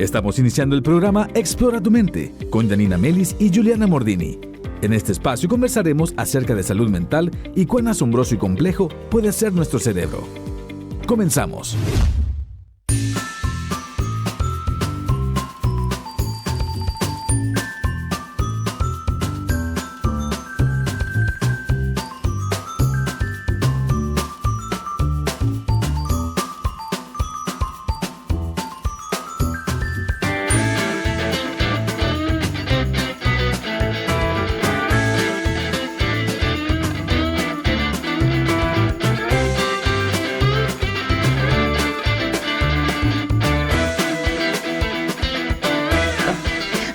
Estamos iniciando el programa Explora tu mente con Janina Melis y Juliana Mordini. En este espacio conversaremos acerca de salud mental y cuán asombroso y complejo puede ser nuestro cerebro. Comenzamos.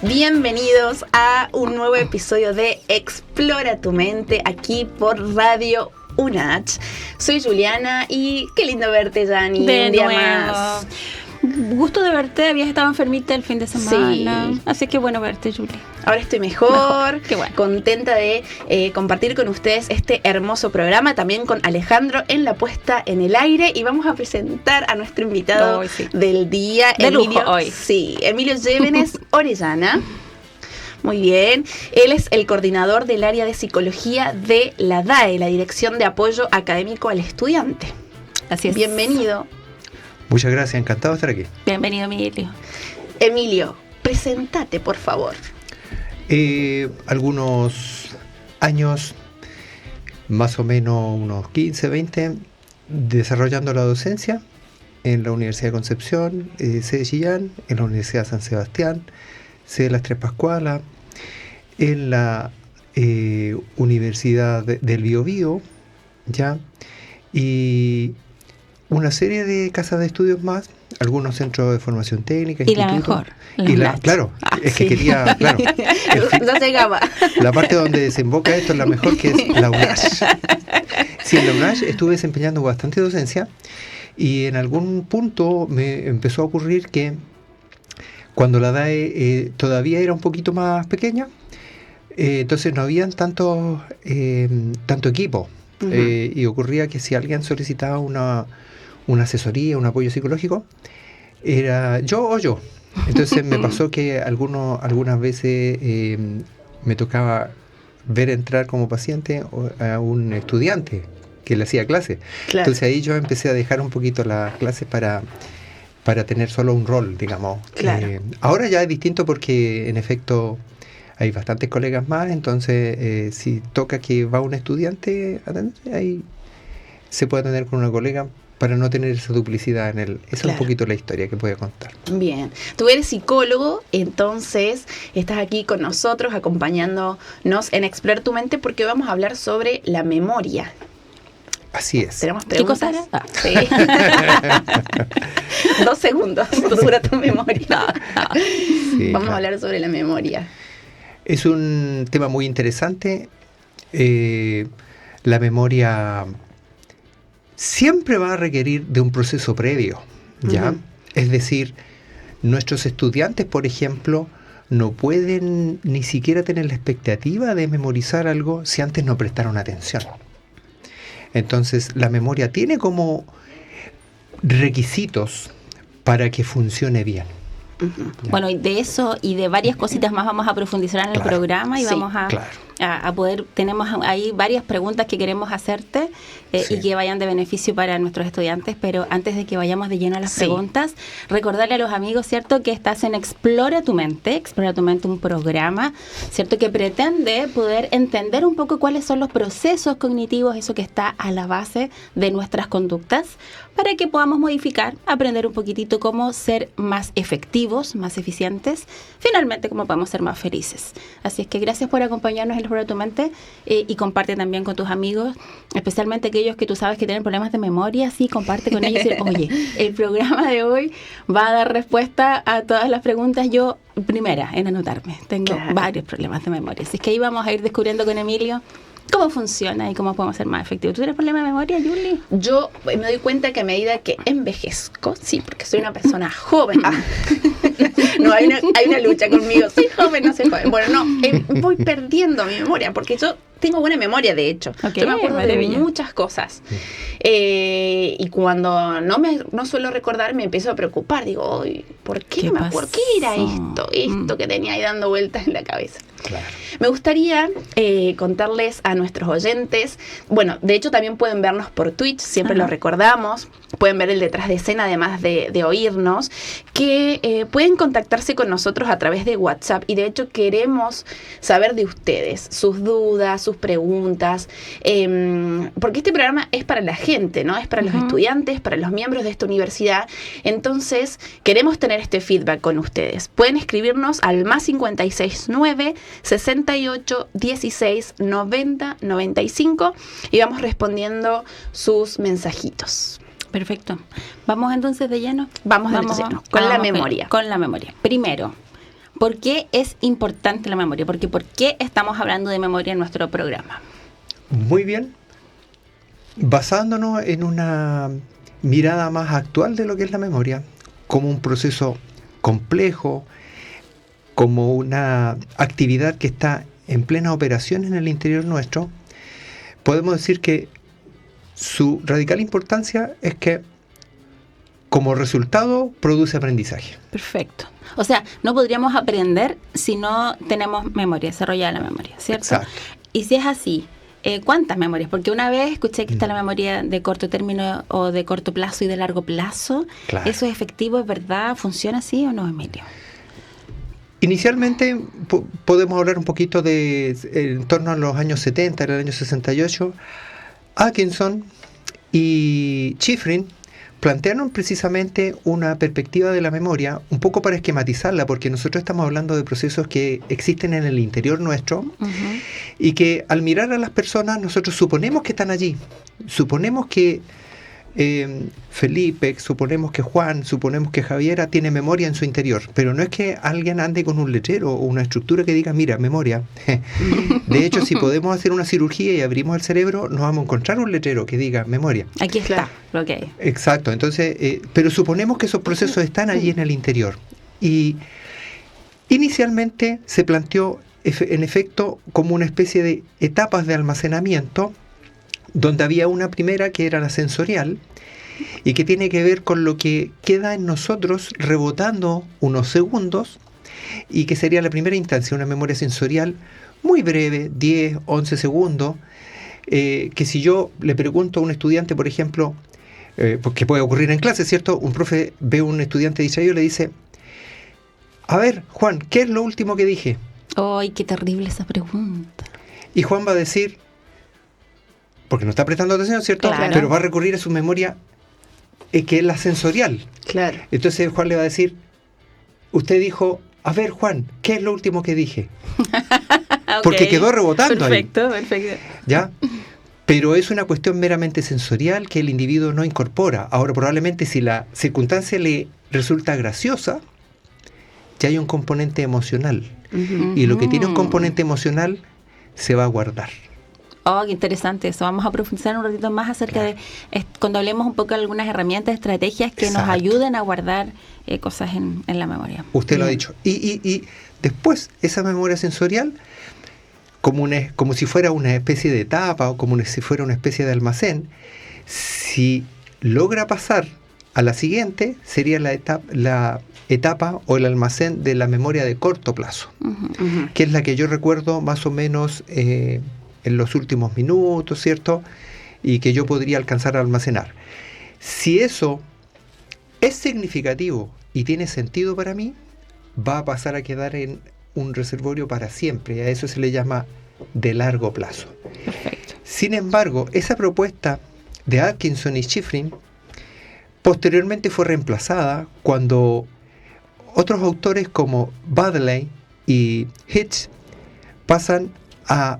Bienvenidos a un nuevo episodio de Explora tu mente aquí por Radio UNACH. Soy Juliana y qué lindo verte, Jani. De un día nuevo. más. Gusto de verte, habías estado enfermita el fin de semana. Sí. Así que bueno verte, Julie. Ahora estoy mejor. Qué bueno. Contenta de compartir con ustedes este hermoso programa, también con Alejandro en la puesta en el aire, y vamos a presentar a nuestro invitado sí. del día, De Emilio. lujo hoy. Sí, Emilio Llévenes Orellana. Muy bien. Él es el coordinador del área de psicología de la DAE, la Dirección de Apoyo Académico al Estudiante. Así es. Bienvenido. Muchas gracias, encantado de estar aquí. Bienvenido, Emilio. Emilio, presentate, por favor. Algunos años, más o menos unos 15, 20, desarrollando la docencia en la Universidad de Concepción, sede Chillán, en la Universidad de San Sebastián, sede Las Tres Pascualas, en la Universidad del Biobío, ¿ya? Y una serie de casas de estudios más, algunos centros de formación técnica, Y la institutos. mejor. Y claro, es que quería, claro, Ya llegaba. la parte donde desemboca esto es la mejor, que es la UNACH. Sí, en la UNACH estuve desempeñando bastante docencia y en algún punto me empezó a ocurrir que cuando la DAE todavía era un poquito más pequeña, entonces no habían tanto equipo. Uh-huh. Y ocurría que si alguien solicitaba una asesoría, un apoyo psicológico, era yo o yo. Entonces me pasó que algunas veces me tocaba ver entrar como paciente a un estudiante que le hacía clase. Claro. Entonces ahí yo empecé a dejar un poquito las clases para tener solo un rol, digamos. Claro. Ahora ya es distinto porque en efecto hay bastantes colegas más, entonces si toca que va un estudiante, ahí se puede atender con una colega para no tener esa duplicidad en él. Esa es un poquito la historia que voy a contar. Bien, tú eres psicólogo, entonces estás aquí con nosotros acompañándonos en Explorar tu mente porque hoy vamos a hablar sobre la memoria. Así es. ¿Tenemos preguntas? ¿Qué cosa Sí. 2 segundos dura tu memoria. Sí, Vamos claro. a hablar sobre la memoria. Es un tema muy interesante. La memoria siempre va a requerir de un proceso previo, ¿ya? Uh-huh. Es decir, nuestros estudiantes, por ejemplo, no pueden ni siquiera tener la expectativa de memorizar algo si antes no prestaron atención. Entonces, la memoria tiene como requisitos para que funcione bien. Uh-huh. Bueno, y de eso y de varias cositas más vamos a profundizar en el programa y Sí, vamos a poder, tenemos ahí varias preguntas que queremos hacerte Sí. y que vayan de beneficio para nuestros estudiantes, pero antes de que vayamos de lleno a las Sí. preguntas, recordarle a los amigos, ¿cierto?, que estás en Explora tu mente, un programa, ¿cierto?, que pretende poder entender un poco cuáles son los procesos cognitivos, eso que está a la base de nuestras conductas, para que podamos modificar, aprender un poquitito cómo ser más efectivos, más eficientes, finalmente cómo podemos ser más felices. Así es que gracias por acompañarnos en Explora tu mente y comparte también con tus amigos, especialmente aquellos que tú sabes que tienen problemas de memoria, sí, comparte con ellos y decir, oye, el programa de hoy va a dar respuesta a todas las preguntas. Yo, primera, en anotarme, tengo varios problemas de memoria, así es que ahí vamos a ir descubriendo con Emilio cómo funciona y cómo podemos ser más efectivos. ¿Tú tienes problemas de memoria, Julie? Yo me doy cuenta que a medida que envejezco, sí, porque soy una persona joven. No, hay una lucha conmigo. Soy joven, no soy joven. Bueno, no, voy perdiendo mi memoria, porque yo tengo buena memoria, de hecho. Ok, Yo me acuerdo de maravilla. muchas cosas. Y cuando no suelo recordar, me empiezo a preocupar. Digo, "Ay, ¿por qué ¿Qué no me acuerdo? ¿Qué era pasó? esto que tenía ahí dando vueltas en la cabeza?". Claro. Me gustaría contarles a nuestros oyentes, bueno, de hecho también pueden vernos por Twitch, siempre Ajá. lo recordamos, pueden ver el detrás de escena además de oírnos, que pueden contactarse con nosotros a través de WhatsApp y de hecho queremos saber de ustedes, sus dudas, sus preguntas, porque este programa es para la gente, ¿no? Es para los Ujú. estudiantes, para los miembros de esta universidad, entonces queremos tener este feedback con ustedes. Pueden escribirnos al +569 68 16 90 95 y vamos respondiendo sus mensajitos. Perfecto. Vamos entonces de lleno. Vamos de lleno, con la bien, memoria. Con la memoria. Primero, ¿por qué es importante la memoria? Porque ¿por qué estamos hablando de memoria en nuestro programa? Muy bien. Basándonos en una mirada más actual de lo que es la memoria, como un proceso complejo, como una actividad que está en plena operación en el interior nuestro, podemos decir que su radical importancia es que como resultado produce aprendizaje. Perfecto. O sea, no podríamos aprender si no tenemos memoria, desarrollada la memoria, ¿cierto? Exacto. Y si es así, ¿cuántas memorias? Porque una vez escuché que está la memoria de corto término o de corto plazo y de largo plazo. Claro. ¿Eso es efectivo, es verdad? ¿Funciona así o no, Emilio? Inicialmente podemos hablar un poquito de en torno a los años 70, en el año 68, Atkinson y Shiffrin plantearon precisamente una perspectiva de la memoria, un poco para esquematizarla, porque nosotros estamos hablando de procesos que existen en el interior nuestro y que al mirar a las personas nosotros suponemos que están allí, suponemos que Felipe, suponemos que Juan, suponemos que Javiera tiene memoria en su interior, pero no es que alguien ande con un letrero o una estructura que diga, mira, memoria. De hecho, si podemos hacer una cirugía y abrimos el cerebro, nos vamos a encontrar un letrero que diga memoria. Aquí está, Claro. ok. Exacto, entonces, pero suponemos que esos procesos están allí en el interior. Y inicialmente se planteó, en efecto, como una especie de etapas de almacenamiento, donde había una primera que era la sensorial y que tiene que ver con lo que queda en nosotros rebotando unos segundos y que sería la primera instancia, una memoria sensorial muy breve, 10, 11 segundos, que si yo le pregunto a un estudiante, por ejemplo, porque puede ocurrir en clase, ¿cierto? Un profe ve a un estudiante distraído y le dice, a ver, Juan, ¿qué es lo último que dije? ¡Ay, qué terrible esa pregunta! Y Juan va a decir, porque no está prestando atención, ¿cierto? Claro. Pero va a recurrir a su memoria, que es la sensorial. Claro. Entonces Juan le va a decir, usted dijo, a ver, Juan, ¿qué es lo último que dije? Porque Ok. quedó rebotando ahí. Perfecto, perfecto. ¿Ya? Pero es una cuestión meramente sensorial que el individuo no incorpora. Ahora, probablemente si la circunstancia le resulta graciosa, ya hay un componente emocional. Y lo que tiene un componente emocional se va a guardar. Oh, qué interesante eso. Vamos a profundizar un ratito más acerca de cuando hablemos un poco de algunas herramientas, estrategias que nos Exacto. ayuden a guardar cosas en la memoria. Usted lo ha Bien. dicho. Y después, esa memoria sensorial, como si fuera una especie de etapa o como si fuera una especie de almacén, si logra pasar a la siguiente, sería la etapa o el almacén de la memoria de corto plazo, que es la que yo recuerdo más o menos en los últimos minutos, ¿cierto? Y que yo podría alcanzar a almacenar. Si eso es significativo y tiene sentido para mí, va a pasar a quedar en un reservorio para siempre, y a eso se le llama de largo plazo. Perfecto. Sin embargo, esa propuesta de Atkinson y Shiffrin posteriormente fue reemplazada cuando otros autores como Baddeley y Hitch pasan a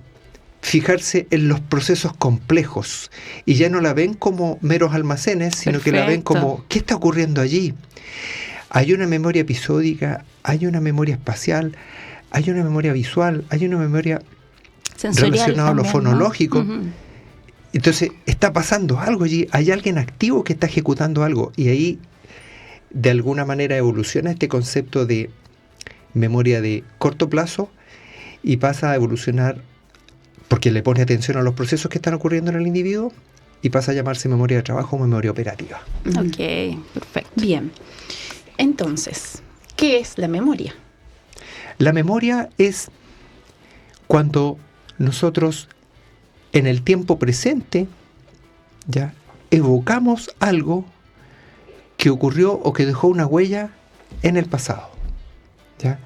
fijarse en los procesos complejos y ya no la ven como meros almacenes, sino que la ven Perfecto. como ¿qué está ocurriendo allí? Hay una memoria episódica, hay una memoria espacial, hay una memoria visual, hay una memoria Sensorial relacionada a lo también, ¿no? fonológico. Ujú. Entonces está pasando algo allí, hay alguien activo que está ejecutando algo y ahí de alguna manera evoluciona este concepto de memoria de corto plazo y pasa a evolucionar porque le pone atención a los procesos que están ocurriendo en el individuo y pasa a llamarse memoria de trabajo o memoria operativa. Ok, perfecto. Bien. Entonces, ¿qué es la memoria? La memoria es cuando nosotros en el tiempo presente ya evocamos algo que ocurrió o que dejó una huella en el pasado. ¿Ya?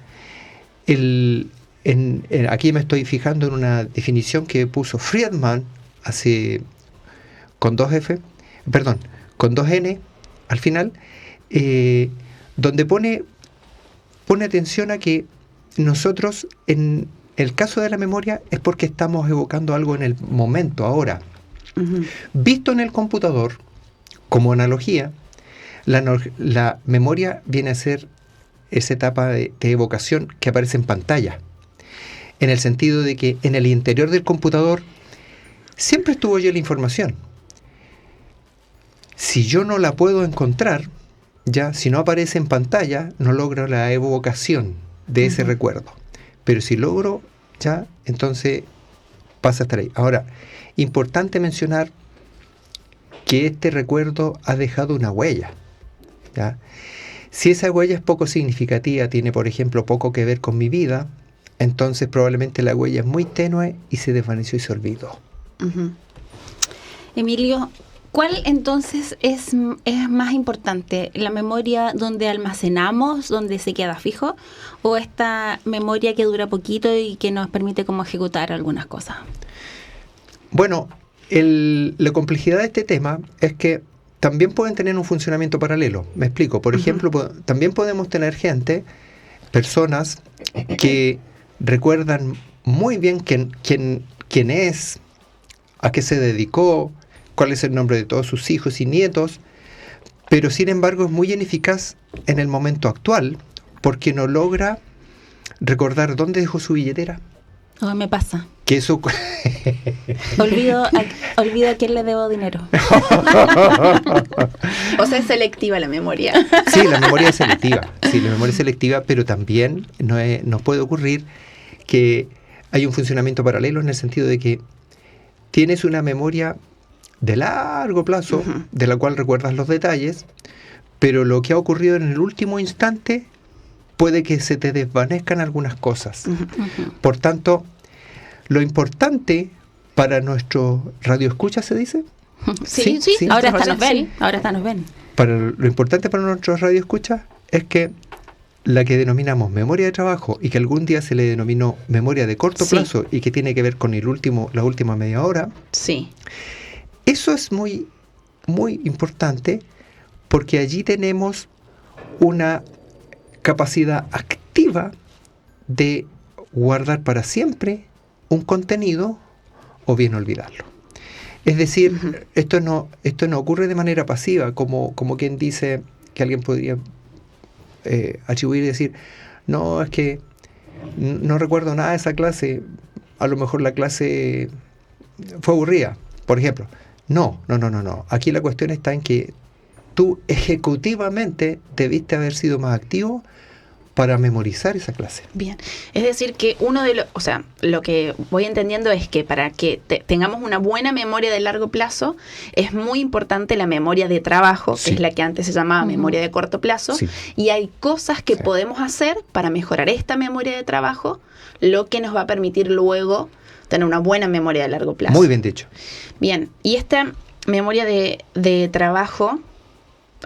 Aquí me estoy fijando en una definición que puso Friedman con dos N al final, donde pone atención a que nosotros, en el caso de la memoria, es porque estamos evocando algo en el momento, ahora. Ujú. Visto en el computador, como analogía, la memoria viene a ser esa etapa de evocación que aparece en pantalla, en el sentido de que en el interior del computador siempre estuvo ya la información. Si yo no la puedo encontrar, ya si no aparece en pantalla, no logro la evocación de ese recuerdo. Pero si logro, ya, entonces pasa a estar ahí. Ahora, importante mencionar que este recuerdo ha dejado una huella, ¿ya? Si esa huella es poco significativa, tiene, por ejemplo, poco que ver con mi vida, entonces probablemente la huella es muy tenue y se desvaneció y se olvidó. Ujú. Emilio, ¿cuál entonces es más importante? ¿La memoria donde almacenamos, donde se queda fijo? ¿O esta memoria que dura poquito y que nos permite como ejecutar algunas cosas? Bueno, la complejidad de este tema es que también pueden tener un funcionamiento paralelo. Me explico. Por ejemplo, también podemos tener personas que recuerdan muy bien quién es, a qué se dedicó, cuál es el nombre de todos sus hijos y nietos, pero sin embargo es muy ineficaz en el momento actual porque no logra recordar dónde dejó su billetera. Oh, me pasa. Que eso... Olvido a quién le debo dinero. O sea, es selectiva la memoria. Sí, la memoria es selectiva. Sí, la memoria es selectiva, pero también nos puede ocurrir que hay un funcionamiento paralelo en el sentido de que tienes una memoria de largo plazo, de la cual recuerdas los detalles, pero lo que ha ocurrido en el último instante puede que se te desvanezcan algunas cosas. Por tanto, lo importante para nuestro radioescucha, ¿se dice? Sí. Ahora hasta nos ven. Lo importante para nuestros radioescuchas es que la que denominamos memoria de trabajo y que algún día se le denominó memoria de corto plazo y que tiene que ver con la última media hora, sí. Eso es muy, muy importante porque allí tenemos una capacidad activa de guardar para siempre un contenido o bien olvidarlo. Es decir, esto no ocurre de manera pasiva, como quien dice que alguien podría atribuir y decir, no, es que no recuerdo nada de esa clase, a lo mejor la clase fue aburrida, por ejemplo. No. Aquí la cuestión está en que tú ejecutivamente debiste haber sido más activo para memorizar esa clase. Bien, es decir que lo que voy entendiendo es que para que tengamos una buena memoria de largo plazo es muy importante la memoria de trabajo, que es la que antes se llamaba memoria de corto plazo, y hay cosas que podemos hacer para mejorar esta memoria de trabajo, lo que nos va a permitir luego tener una buena memoria de largo plazo. Muy bien dicho. Bien, y esta memoria de trabajo,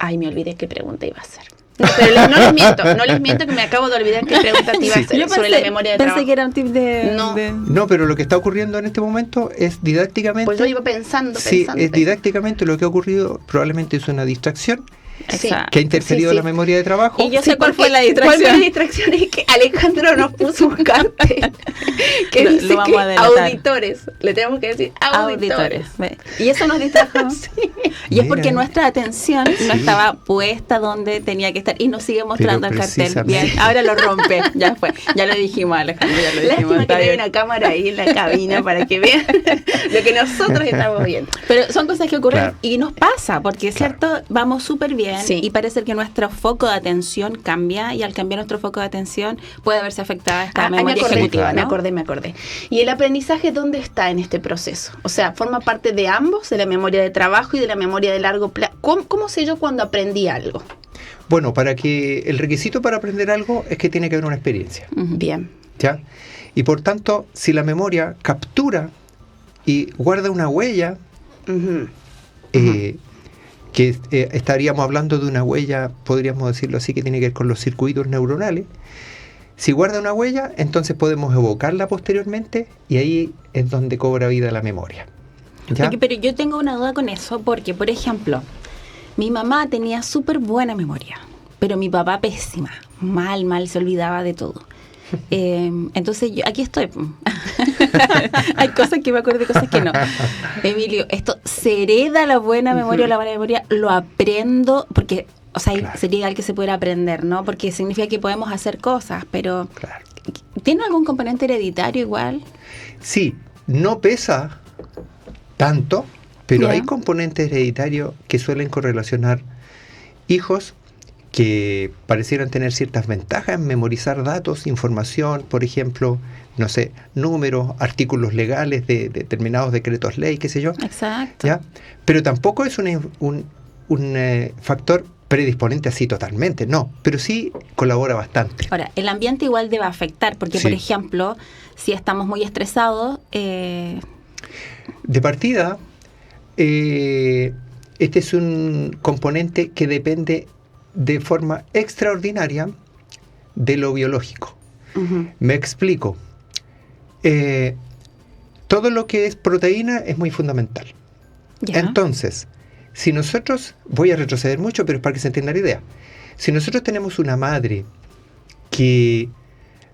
me olvidé qué pregunta iba a hacer. No, pero no les miento que me acabo de olvidar qué pregunta te iba a hacer sobre la memoria de trabajo. Pensé que era un tip de... No, pero lo que está ocurriendo en este momento es didácticamente... Pues yo iba pensando. Es didácticamente lo que ha ocurrido, probablemente es una distracción que ha interferido la memoria de trabajo. Y yo sé cuál fue la distracción. ¿Cuál fue la distracción? Es que Alejandro nos puso un cartel que dice lo vamos a que delatar. Auditores. Le tenemos que decir auditores. Y eso nos distrajo. Y es porque Mira. nuestra atención no estaba puesta donde tenía que estar y nos sigue mostrando el cartel. Bien, ahora lo rompe. Ya fue. Ya lo dijimos, Alejandro. Ya lo dijimos. Lástima que no hay una cámara ahí en la cabina para que vean lo que nosotros estamos viendo. Pero son cosas que ocurren Claro. y nos pasa, porque es cierto, vamos súper bien bien Sí. y parece que nuestro foco de atención cambia y al cambiar nuestro foco de atención puede verse afectada esta memoria ejecutiva, ¿no? me acordé. ¿Y el aprendizaje dónde está en este proceso? O sea, ¿forma parte de ambos, de la memoria de trabajo y de la memoria de largo plazo? ¿Cómo sé yo cuando aprendí algo? Bueno, el requisito para aprender algo es que tiene que haber una experiencia. Bien. ¿Ya? Y por tanto, si la memoria captura y guarda una huella, Ujú. que estaríamos hablando de una huella, podríamos decirlo así, que tiene que ver con los circuitos neuronales. Si guarda una huella, entonces podemos evocarla posteriormente y ahí es donde cobra vida la memoria. ¿Ya? Pero yo tengo una duda con eso porque, por ejemplo, mi mamá tenía súper buena memoria, pero mi papá pésima, mal, se olvidaba de todo. Entonces yo aquí estoy. Hay cosas que me acuerdo y cosas que no. Emilio, esto se hereda la buena memoria o la mala memoria, lo aprendo porque, o sea, Claro. sería ideal que se pudiera aprender, ¿no? Porque significa que podemos hacer cosas, pero Claro. ¿tiene algún componente hereditario igual? Sí, no pesa tanto, pero Ya. hay componentes hereditarios que suelen correlacionar hijos que parecieran tener ciertas ventajas en memorizar datos, información, por ejemplo, no sé, números, artículos legales de determinados decretos ley, qué sé yo, Exacto. ¿ya? Pero tampoco es un factor predisponente así totalmente, no, pero sí colabora bastante. Ahora, el ambiente igual debe afectar, porque, Sí. por ejemplo, si estamos muy estresados, De partida, este es un componente que depende de forma extraordinaria de lo biológico. Ujú. Me explico. Todo lo que es proteína es muy fundamental. ya. Entonces, si nosotros, voy a retroceder mucho, pero es para que se entienda la idea. Si nosotros tenemos una madre que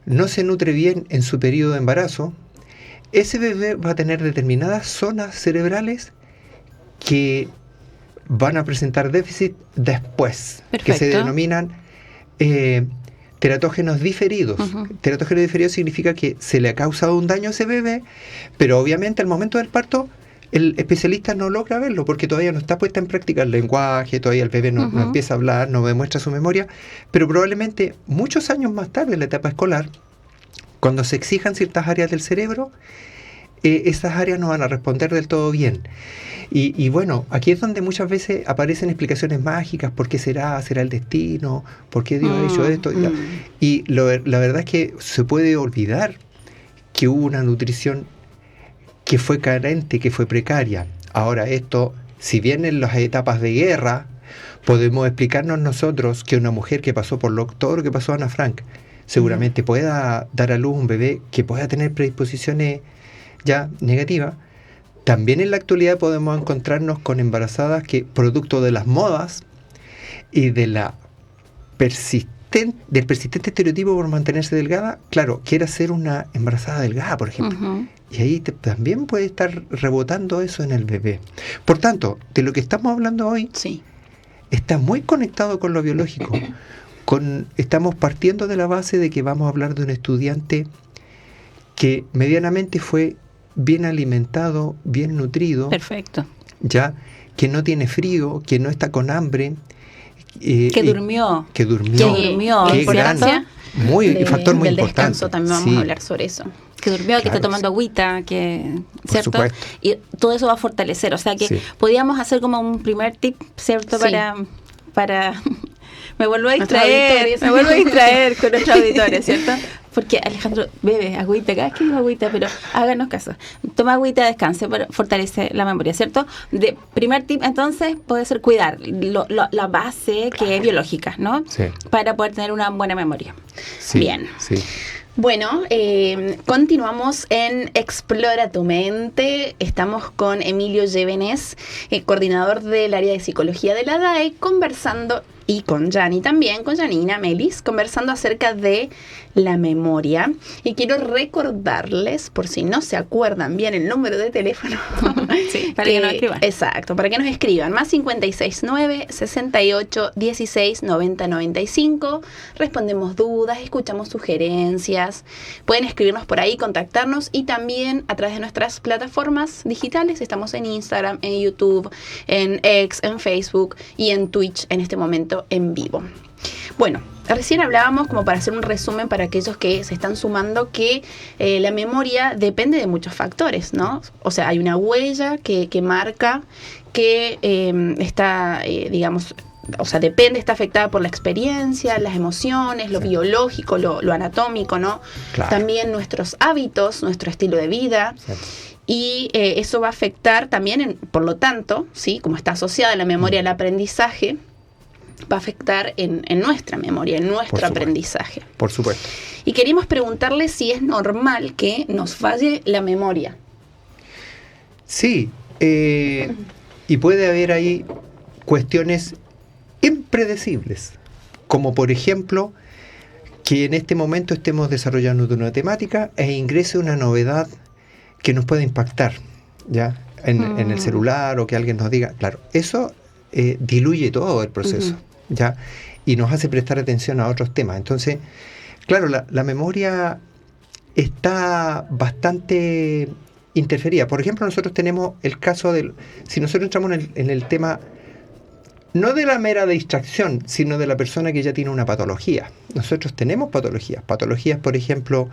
no se nutre bien en su periodo de embarazo, ese bebé va a tener determinadas zonas cerebrales que van a presentar déficit después, que se Perfecto. denominan teratógenos diferidos. Ujú. Teratógeno diferido significa que se le ha causado un daño a ese bebé, pero obviamente al momento del parto el especialista no logra verlo porque todavía no está puesta en práctica el lenguaje, todavía el bebé no Ujú. empieza a hablar, no demuestra su memoria, pero probablemente muchos años más tarde en la etapa escolar, cuando se exijan ciertas áreas del cerebro, esas áreas no van a responder del todo bien. Y bueno, aquí es donde muchas veces aparecen explicaciones mágicas, ¿por qué será? ¿Será el destino? ¿Por qué Dios ha hecho esto? Y la verdad es que se puede olvidar que hubo una nutrición que fue carente, que fue precaria. Ahora esto, si bien en las etapas de guerra, podemos explicarnos nosotros que una mujer que pasó por todo lo que pasó a Ana Frank, seguramente pueda dar a luz un bebé que pueda tener predisposiciones ya negativas. También en la actualidad podemos encontrarnos con embarazadas que, producto de las modas y de la del persistente estereotipo por mantenerse delgada, claro, quiere ser una embarazada delgada, por ejemplo. Ujú. Y ahí también puede estar rebotando eso en el bebé. Por tanto, de lo que estamos hablando hoy Sí. está muy conectado con lo biológico. Estamos partiendo de la base de que vamos a hablar de un estudiante que medianamente fue bien alimentado, bien nutrido, Perfecto. ya, que no tiene frío, que no está con hambre. Que durmió. Que durmió. Que durmió, Qué gran, importancia factor muy del importante. descanso también vamos Sí. a hablar sobre eso. Que durmió, que Claro, está tomando agüita, que, ¿cierto? supuesto. Y todo eso va a fortalecer. O sea que Sí. podríamos hacer como un primer tip, ¿cierto? Sí. Para me vuelvo a Nuestros distraer, auditores. me vuelvo a distraer con nuestros auditores, ¿cierto? Porque Alejandro bebe agüita, cada vez que digo agüita, pero háganos caso. Toma agüita, descanse, pero fortalece la memoria, ¿cierto? De primer tip, entonces, puede ser cuidar la base que es biológica, ¿no? Sí. Para poder tener una buena memoria. Sí, Bien. sí. Bueno, continuamos en Explora tu Mente. Estamos con Emilio Llévenes, coordinador del área de psicología de la DAE, conversando y con Yani también, con Janina Melis, conversando acerca de la memoria. Y quiero recordarles, por si no se acuerdan bien el número de teléfono, Sí, para que nos escriban. Exacto, para que nos escriban. Más 569 68 16 90 95. Respondemos dudas, escuchamos sugerencias. Pueden escribirnos por ahí, contactarnos, y también a través de nuestras plataformas digitales. Estamos en Instagram, en YouTube, en X, en Facebook y en Twitch en este momento en vivo. Bueno, recién hablábamos, como para hacer un resumen para aquellos que se están sumando, que la memoria depende de muchos factores, ¿no? O sea, hay una huella que marca que está, digamos, o sea, depende, está afectada por la experiencia, las emociones, lo biológico, lo anatómico, ¿no? Claro. También nuestros hábitos, nuestro estilo de vida. Y eso va a afectar también, por lo tanto, ¿sí? Como está asociada la memoria al aprendizaje, va a afectar en nuestra memoria, en nuestro aprendizaje. Por supuesto. Y queríamos preguntarle si es normal que nos falle la memoria. Sí, y puede haber ahí cuestiones impredecibles, como por ejemplo que en este momento estemos desarrollando una temática e ingrese una novedad que nos pueda impactar, ¿ya? En el celular, o que alguien nos diga, claro, eso diluye todo el proceso, ¿ya? Y nos hace prestar atención a otros temas. Entonces, claro, la memoria está bastante interferida. Por ejemplo, nosotros tenemos el caso del... Si nosotros entramos en el tema, no de la mera distracción, sino de la persona que ya tiene una patología. Nosotros tenemos patologías. Patologías, por ejemplo,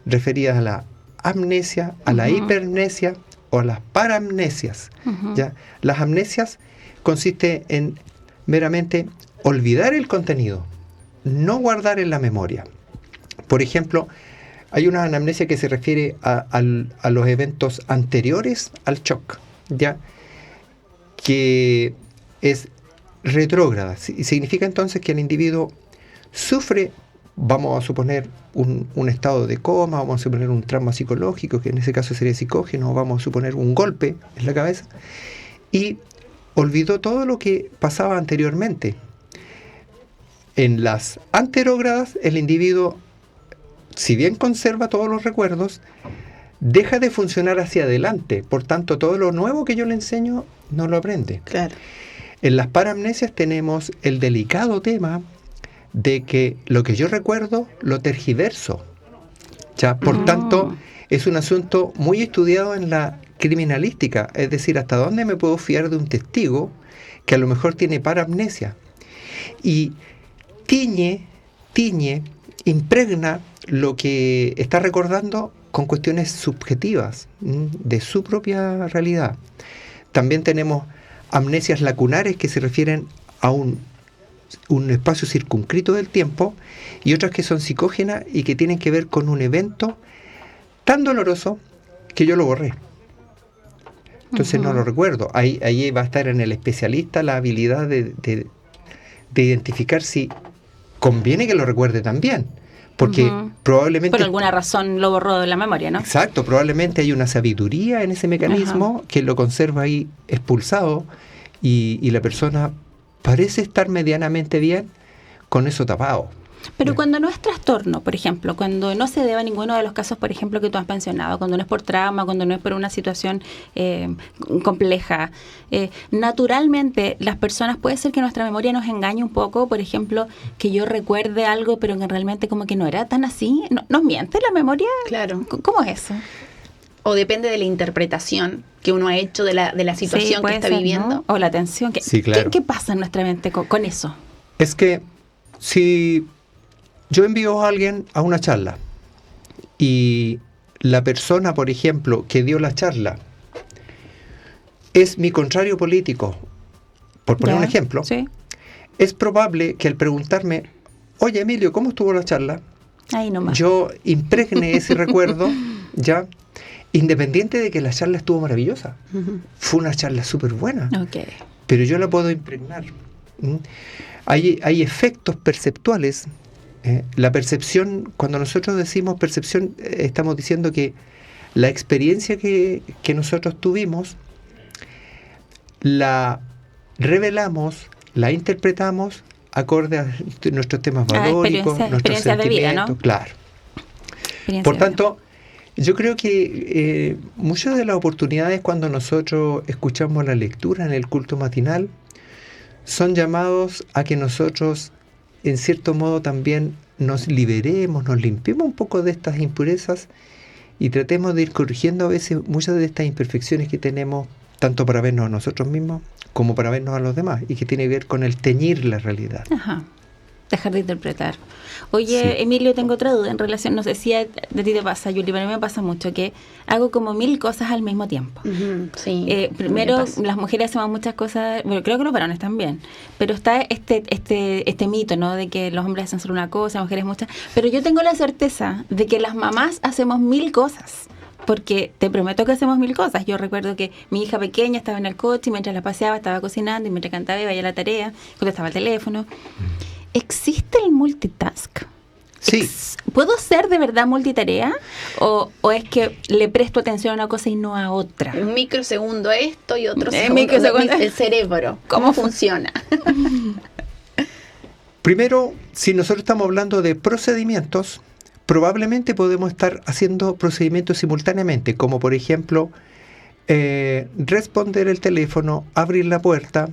referidas a la amnesia, a la hipermnesia o a las paramnesias, ¿ya? Las amnesias consiste en meramente olvidar el contenido, no guardar en la memoria. Por ejemplo, hay una anamnesia que se refiere a los eventos anteriores al shock, ¿ya? Que es retrógrada. Significa entonces que el individuo sufre, vamos a suponer, un estado de coma, vamos a suponer un trauma psicológico, que en ese caso sería psicógeno, vamos a suponer un golpe en la cabeza, y olvidó todo lo que pasaba anteriormente. En las anterógradas, el individuo, si bien conserva todos los recuerdos, deja de funcionar hacia adelante. Por tanto, todo lo nuevo que yo le enseño no lo aprende. Claro. En las paramnesias tenemos el delicado tema de que lo que yo recuerdo lo tergiverso, ¿ya? Por tanto, es un asunto muy estudiado en la criminalística, es decir, hasta dónde me puedo fiar de un testigo que a lo mejor tiene paramnesia, y tiñe, impregna lo que está recordando con cuestiones subjetivas de su propia realidad. También tenemos amnesias lacunares, que se refieren a un espacio circunscrito del tiempo, y otras que son psicógenas y que tienen que ver con un evento tan doloroso que yo lo borré. Entonces no lo recuerdo. Ahí va a estar en el especialista la habilidad de identificar si conviene que lo recuerde también. Porque probablemente... Por alguna razón lo borró de la memoria, ¿no? Exacto, probablemente hay una sabiduría en ese mecanismo que lo conserva ahí expulsado, y la persona parece estar medianamente bien con eso tapado. Pero cuando no es trastorno, por ejemplo, cuando no se debe a ninguno de los casos, por ejemplo, que tú has mencionado, cuando no es por trauma, cuando no es por una situación compleja, naturalmente las personas, puede ser que nuestra memoria nos engañe un poco, por ejemplo, que yo recuerde algo, pero que realmente como que no era tan así. ¿Nos miente la memoria? Claro. ¿Cómo es eso? O depende de la interpretación que uno ha hecho de la situación que está viviendo. ¿No? O la tensión. Sí, claro. ¿Qué pasa en nuestra mente con eso? Es que si yo envío a alguien a una charla y la persona, por ejemplo, que dio la charla es mi contrario político, por poner un ejemplo, ¿sí? Es probable que al preguntarme, oye Emilio, ¿cómo estuvo la charla? Ahí nomás. Yo impregne ese recuerdo, ya, independiente de que la charla estuvo maravillosa. Fue una charla súper buena, pero yo la puedo impregnar. Hay efectos perceptuales. La percepción, cuando nosotros decimos percepción, estamos diciendo que la experiencia que nosotros tuvimos, la revelamos, la interpretamos acorde a nuestros temas valóricos, nuestros experiencias de vida, sentimientos, ¿no? claro. Experiencia Por de vida. tanto, yo creo que muchas de las oportunidades cuando nosotros escuchamos la lectura en el culto matinal son llamados a que nosotros, en cierto modo, también nos liberemos, nos limpiemos un poco de estas impurezas y tratemos de ir corrigiendo a veces muchas de estas imperfecciones que tenemos, tanto para vernos a nosotros mismos como para vernos a los demás, y que tiene que ver con el teñir la realidad. Ajá. Dejar de interpretar. Oye, Sí. Emilio, tengo otra duda en relación, no sé si a ti te pasa, Yuli, pero a mí me pasa mucho que hago como 1000 cosas al mismo tiempo. Ujú, sí. Primero, me pasa. las mujeres hacemos muchas cosas, bueno, creo que los varones también, pero está este mito, ¿no? De que los hombres hacen solo una cosa, las mujeres muchas, pero yo tengo la certeza de que las mamás hacemos 1000 cosas. Porque te prometo que hacemos 1000 cosas. Yo recuerdo que mi hija pequeña estaba en el coche y mientras la paseaba estaba cocinando y mientras cantaba iba a la tarea, contestaba el teléfono. ¿Existe el multitask? Sí. ¿Puedo ser de verdad multitarea? ¿O es que le presto atención a una cosa y no a otra? Un microsegundo esto y otro microsegundo. el cerebro. ¿Cómo funciona? Primero, si nosotros estamos hablando de procedimientos, probablemente podemos estar haciendo procedimientos simultáneamente, como por ejemplo, responder el teléfono, abrir la puerta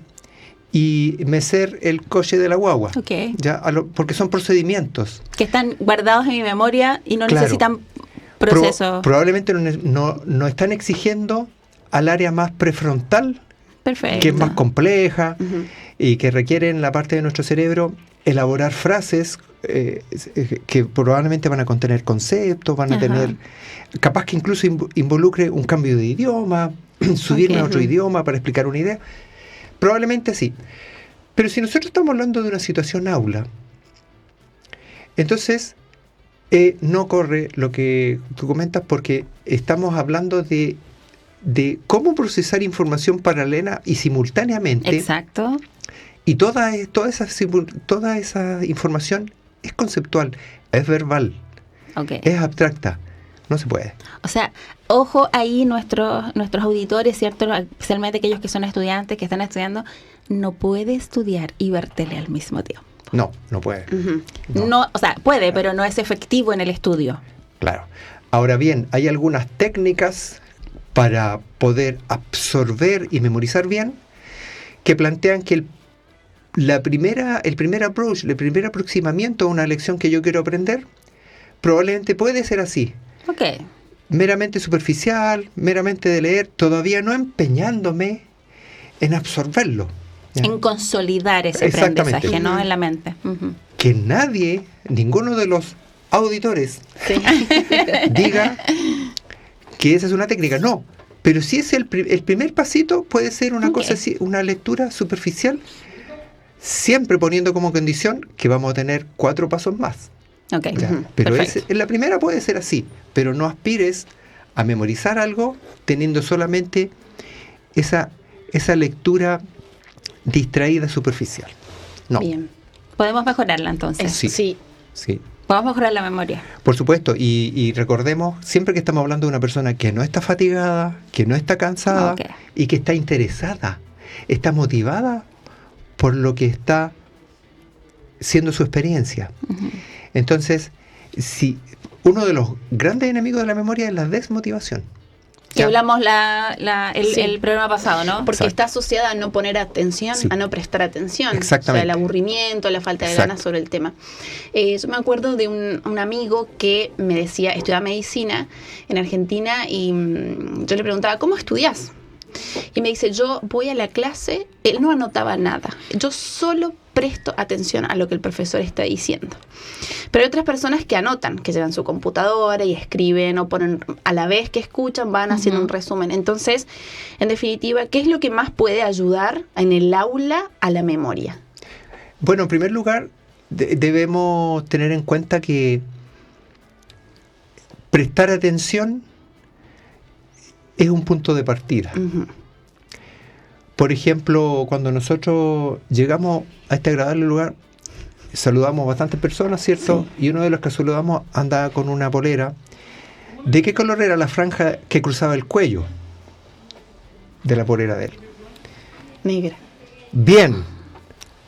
y mecer el coche de la guagua. Ok. Ya, porque son procedimientos. Que están guardados en mi memoria y no Claro. necesitan proceso. Probablemente no están exigiendo al área más prefrontal, Perfecto. que es más compleja Ujú. y que requiere en la parte de nuestro cerebro elaborar frases que probablemente van a contener conceptos, van a Ajá. tener, capaz que incluso involucre un cambio de idioma, subirme Ok. a otro idioma para explicar una idea. Probablemente sí. Pero si nosotros estamos hablando de una situación aula, entonces no corre lo que tú comentas, porque estamos hablando de cómo procesar información paralela y simultáneamente. Exacto. Y toda esa información es conceptual, es verbal, Ok. es abstracta. No se puede. O sea, ojo ahí nuestros auditores, ¿cierto? Especialmente aquellos que son estudiantes, que están estudiando, no puede estudiar y ver tele al mismo tiempo. No puede. Ujú. No, o sea, puede, pero no es efectivo en el estudio. Claro. Ahora bien, hay algunas técnicas para poder absorber y memorizar bien que plantean que el primer approach, el primer aproximamiento a una lección que yo quiero aprender, probablemente puede ser así. Ok. Meramente superficial, meramente de leer, todavía no empeñándome en absorberlo. ¿Ya? En consolidar ese Exactamente. aprendizaje, ¿no? Ujú. En la mente. Ujú. Que nadie, ninguno de los auditores, Sí. diga que esa es una técnica. No, pero si es el primer pasito, puede ser una Ok. cosa así, una lectura superficial, siempre poniendo como condición que vamos a tener 4 pasos más. Ok. ¿Ya? Ujú, Pero perfecto. en la primera puede ser así, pero no aspires a memorizar algo teniendo solamente esa lectura distraída superficial. No, Bien. Podemos mejorarla entonces. Sí. Sí. sí, Podemos mejorar la memoria. por supuesto, y recordemos, siempre que estamos hablando de una persona que no está fatigada, que no está cansada Ok. y que está interesada, está motivada por lo que está siendo su experiencia. Ujú. Entonces, si uno de los grandes enemigos de la memoria es la desmotivación. Que ¿Ya? hablamos Sí. el programa pasado, ¿no? Porque Exacto. está asociada a no poner atención, Sí. a no prestar atención. Exactamente. O sea, el aburrimiento, la falta de Exacto. ganas sobre el tema. Yo me acuerdo de un amigo que me decía, estudiaba medicina en Argentina y yo le preguntaba, ¿cómo estudias? Y me dice, yo voy a la clase, él no anotaba nada, yo solo presto atención a lo que el profesor está diciendo. Pero hay otras personas que anotan, que llevan su computadora y escriben o ponen, a la vez que escuchan van haciendo Ujú. un resumen. Entonces, en definitiva, ¿qué es lo que más puede ayudar en el aula a la memoria? Bueno, en primer lugar, debemos tener en cuenta que prestar atención es un punto de partida. Ujú. Por ejemplo, cuando nosotros llegamos a este agradable lugar, saludamos a bastantes personas, ¿cierto? Y uno de los que saludamos andaba con una polera. ¿De qué color era la franja que cruzaba el cuello de la polera de él? Negra. Bien,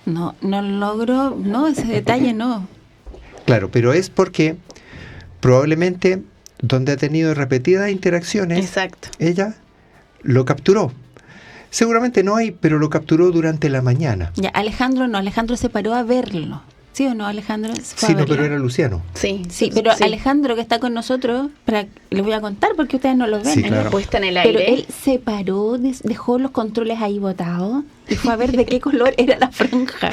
No logro, no, ese detalle no. Claro, pero es porque probablemente donde ha tenido repetidas interacciones, Exacto. ella lo capturó. Seguramente no hay, pero lo capturó durante la mañana. Ya, Alejandro se paró a verlo. ¿Sí o no, Alejandro? Se fue a Sí, no, verlo. pero era Luciano. Sí, Sí, pero sí. Alejandro, que está con nosotros, les voy a contar porque ustedes no lo ven. Sí, En claro. la puesta en el Pero aire. él se paró, dejó los controles ahí botados y fue a ver de qué color era la franja.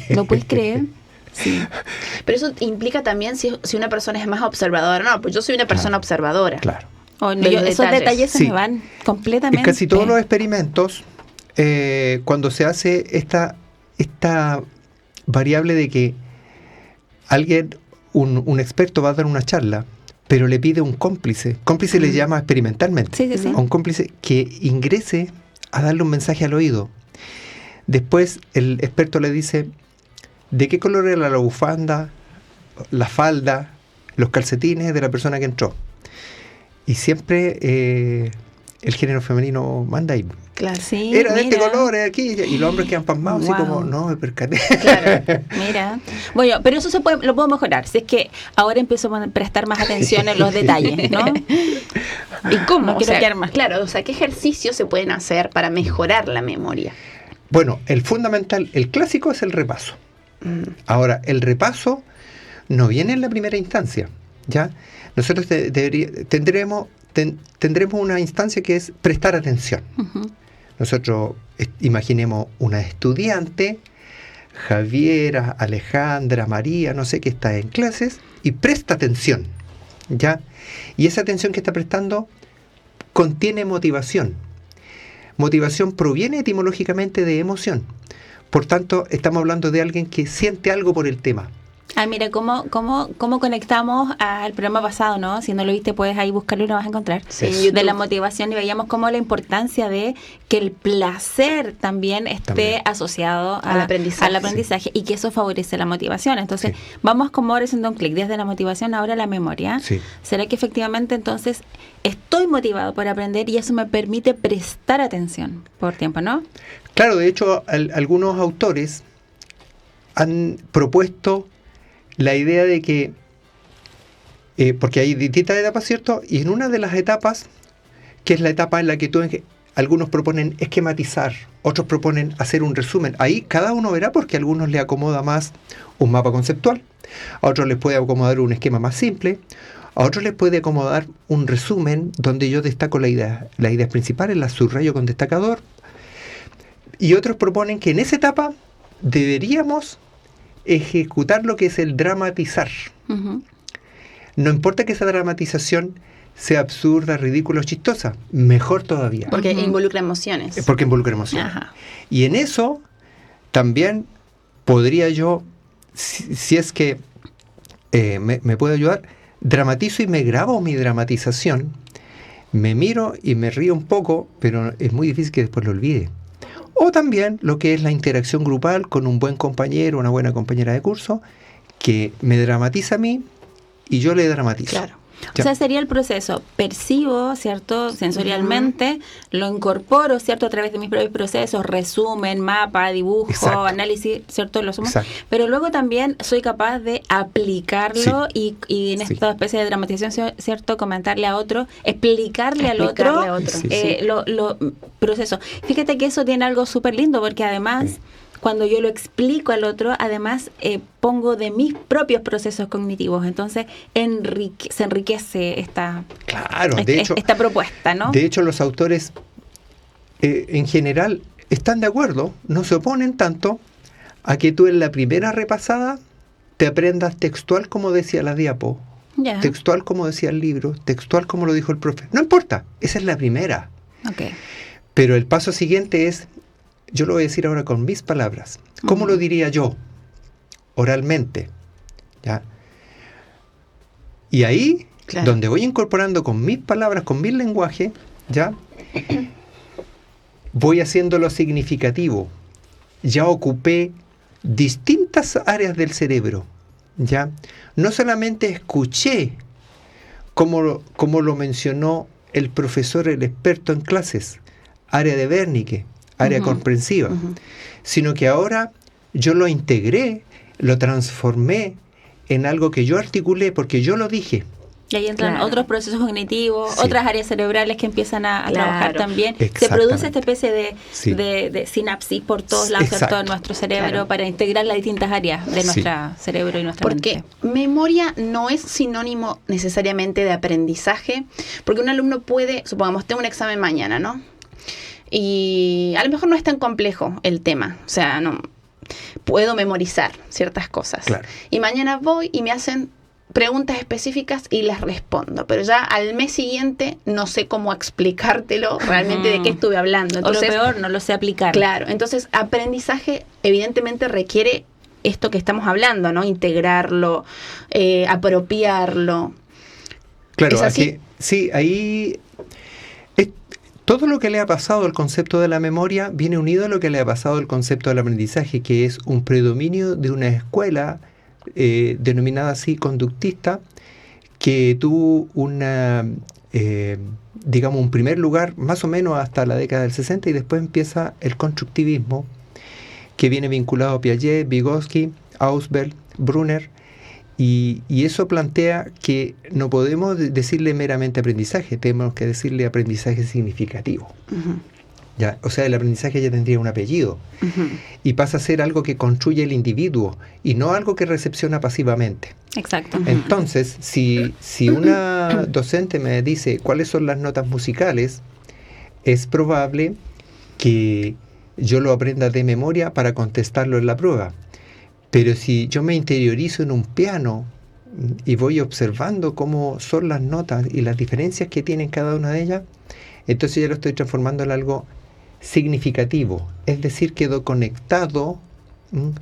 ¿Lo puedes creer? Sí. Pero eso implica también si una persona es más observadora. No, pues yo soy una persona observadora. Claro. Oh, no, De los esos detalles. detalles se Sí. me van En completamente. casi todos los experimentos, cuando se hace esta variable de que alguien, un experto va a dar una charla, pero le pide un cómplice. Cómplice le llama experimentalmente. Sí, sí, sí. A un cómplice que ingrese a darle un mensaje al oído. Después el experto le dice de qué color era la bufanda, la falda, los calcetines de la persona que entró. Y siempre el género femenino manda ahí. Claro. Sí, Era de este mira. color, era aquí. Y los hombres quedan pasmados así Wow. como, no, me percaté. Claro. Mira, bueno, pero eso lo puedo mejorar. Si es que ahora empiezo a prestar más atención en los detalles, ¿no? ¿Y cómo? No quiero quedar más. Claro, o sea, ¿qué ejercicios se pueden hacer para mejorar la memoria? Bueno, el fundamental, el clásico es el repaso. Ahora, el repaso no viene en la primera instancia, ¿ya? Nosotros tendremos una instancia que es prestar atención. Ujú. Nosotros imaginemos una estudiante, Javiera, Alejandra, María, no sé, que está en clases y presta atención, ¿ya? Y esa atención que está prestando contiene motivación. Motivación proviene etimológicamente de emoción. Por tanto, estamos hablando de alguien que siente algo por el tema. Ah, mira, cómo conectamos al programa pasado, ¿no? Si no lo viste, puedes ahí buscarlo y lo vas a encontrar. Sí, en De YouTube. la motivación, y veíamos cómo la importancia de que el placer también esté También. asociado Al aprendizaje. y que eso favorece la motivación. Entonces, Sí. vamos como ahora haciendo un clic desde la motivación ahora a la memoria. Sí. ¿Será que efectivamente entonces estoy motivado por aprender y eso me permite prestar atención por tiempo, ¿no? Claro, de hecho, algunos autores han propuesto la idea de que, porque hay distintas etapas, ¿cierto? Y en una de las etapas, que es la etapa en la que algunos proponen esquematizar, otros proponen hacer un resumen. Ahí cada uno verá, porque a algunos les acomoda más un mapa conceptual, a otros les puede acomodar un esquema más simple, a otros les puede acomodar un resumen donde yo destaco las ideas principales, las subrayo con destacador, y otros proponen que en esa etapa deberíamos ejecutar lo que es el dramatizar. Ujú. No importa que esa dramatización sea absurda, ridícula o chistosa, mejor todavía, Porque Ujú. involucra emociones. porque involucra emociones. Ajá. Y en eso también podría yo, si es que me puede ayudar, dramatizo y me grabo mi dramatización, me miro y me río un poco, pero es muy difícil que después lo olvide. O también lo que es la interacción grupal con un buen compañero, una buena compañera de curso, que me dramatiza a mí y yo le dramatizo. Claro. O sea, sería el proceso, percibo, ¿cierto? Sensorialmente, lo incorporo, ¿cierto? A través de mis propios procesos, resumen, mapa, dibujo, Exacto. análisis, ¿cierto? Lo sumo. Exacto. Pero luego también soy capaz de aplicarlo y en Sí. esta especie de dramatización, ¿cierto? Comentarle a otro, explicarle al otro, Explicarle a otro. Sí, lo proceso. Fíjate que eso tiene algo súper lindo porque además... Sí. Cuando yo lo explico al otro, además pongo de mis propios procesos cognitivos. Entonces se enriquece esta propuesta, ¿no? De hecho, los autores en general están de acuerdo, no se oponen tanto a que tú en la primera repasada te aprendas textual como decía la diapo, Ya. textual como decía el libro, textual como lo dijo el profe. No importa, esa es la primera. Ok. Pero el paso siguiente es, yo lo voy a decir ahora con mis palabras. ¿Cómo lo diría yo? Oralmente. ¿Ya? Y ahí, Claro. donde voy incorporando con mis palabras, con mi lenguaje, ¿ya? Voy haciéndolo significativo. Ya ocupé distintas áreas del cerebro, ¿ya? No solamente escuché como lo mencionó el profesor, el experto en clases, área de Wernicke, área Ujú. comprensiva, Ujú. sino que ahora yo lo integré, lo transformé en algo que yo articulé porque yo lo dije. Y ahí entran otros procesos cognitivos, otras áreas cerebrales que empiezan a trabajar también. Se produce esta especie de sinapsis por todos lados, ¿cierto? En nuestro cerebro para integrar las distintas áreas de nuestro cerebro y nuestra mente. Porque memoria no es sinónimo necesariamente de aprendizaje, porque un alumno puede, supongamos, tengo un examen mañana, ¿no? Y a lo mejor no es tan complejo el tema, o sea, no puedo memorizar ciertas cosas. Claro. Y mañana voy y me hacen preguntas específicas y las respondo, pero ya al mes siguiente no sé cómo explicártelo realmente de qué estuve hablando. Entonces, o lo peor, no lo sé aplicar. Claro, entonces aprendizaje evidentemente requiere esto que estamos hablando, ¿no? Integrarlo, apropiarlo. Claro, aquí, sí, ahí todo lo que le ha pasado al concepto de la memoria viene unido a lo que le ha pasado al concepto del aprendizaje, que es un predominio de una escuela denominada así conductista, que tuvo digamos, un primer lugar más o menos hasta la década del 60, y después empieza el constructivismo, que viene vinculado a Piaget, Vygotsky, Ausubel, Brunner, y eso plantea que no podemos decirle meramente aprendizaje, tenemos que decirle aprendizaje significativo. Uh-huh. Ya, o sea, el aprendizaje ya tendría un apellido, uh-huh, y pasa a ser algo que construye el individuo y no algo que recepciona pasivamente. Exacto. Entonces, si una docente me dice cuáles son las notas musicales, es probable que yo lo aprenda de memoria para contestarlo en la prueba. Pero si yo me interiorizo en un piano y voy observando cómo son las notas y las diferencias que tienen cada una de ellas, entonces ya lo estoy transformando en algo significativo, es decir, quedó conectado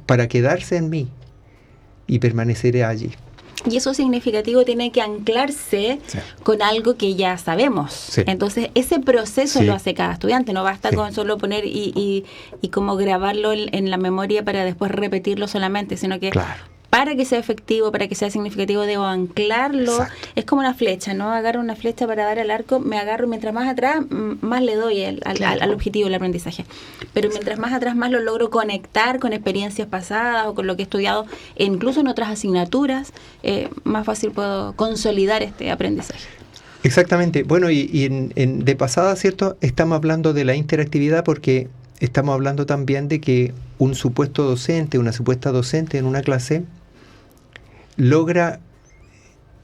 para quedarse en mí y permaneceré allí. Y eso significativo tiene que anclarse con algo que ya sabemos. Sí. Entonces, ese proceso lo hace cada estudiante. No basta con solo poner y como grabarlo en la memoria para después repetirlo solamente, sino que para que sea efectivo, para que sea significativo, debo anclarlo. Exacto. Es como una flecha, ¿no? Agarro una flecha para dar al arco, me agarro, mientras más atrás, más le doy al objetivo del aprendizaje. Pero mientras más atrás, más lo logro conectar con experiencias pasadas o con lo que he estudiado, incluso en otras asignaturas, más fácil puedo consolidar este aprendizaje. Exactamente. Bueno, y de pasada, ¿cierto? Estamos hablando de la interactividad porque estamos hablando también de que un supuesto docente, una supuesta docente en una clase logra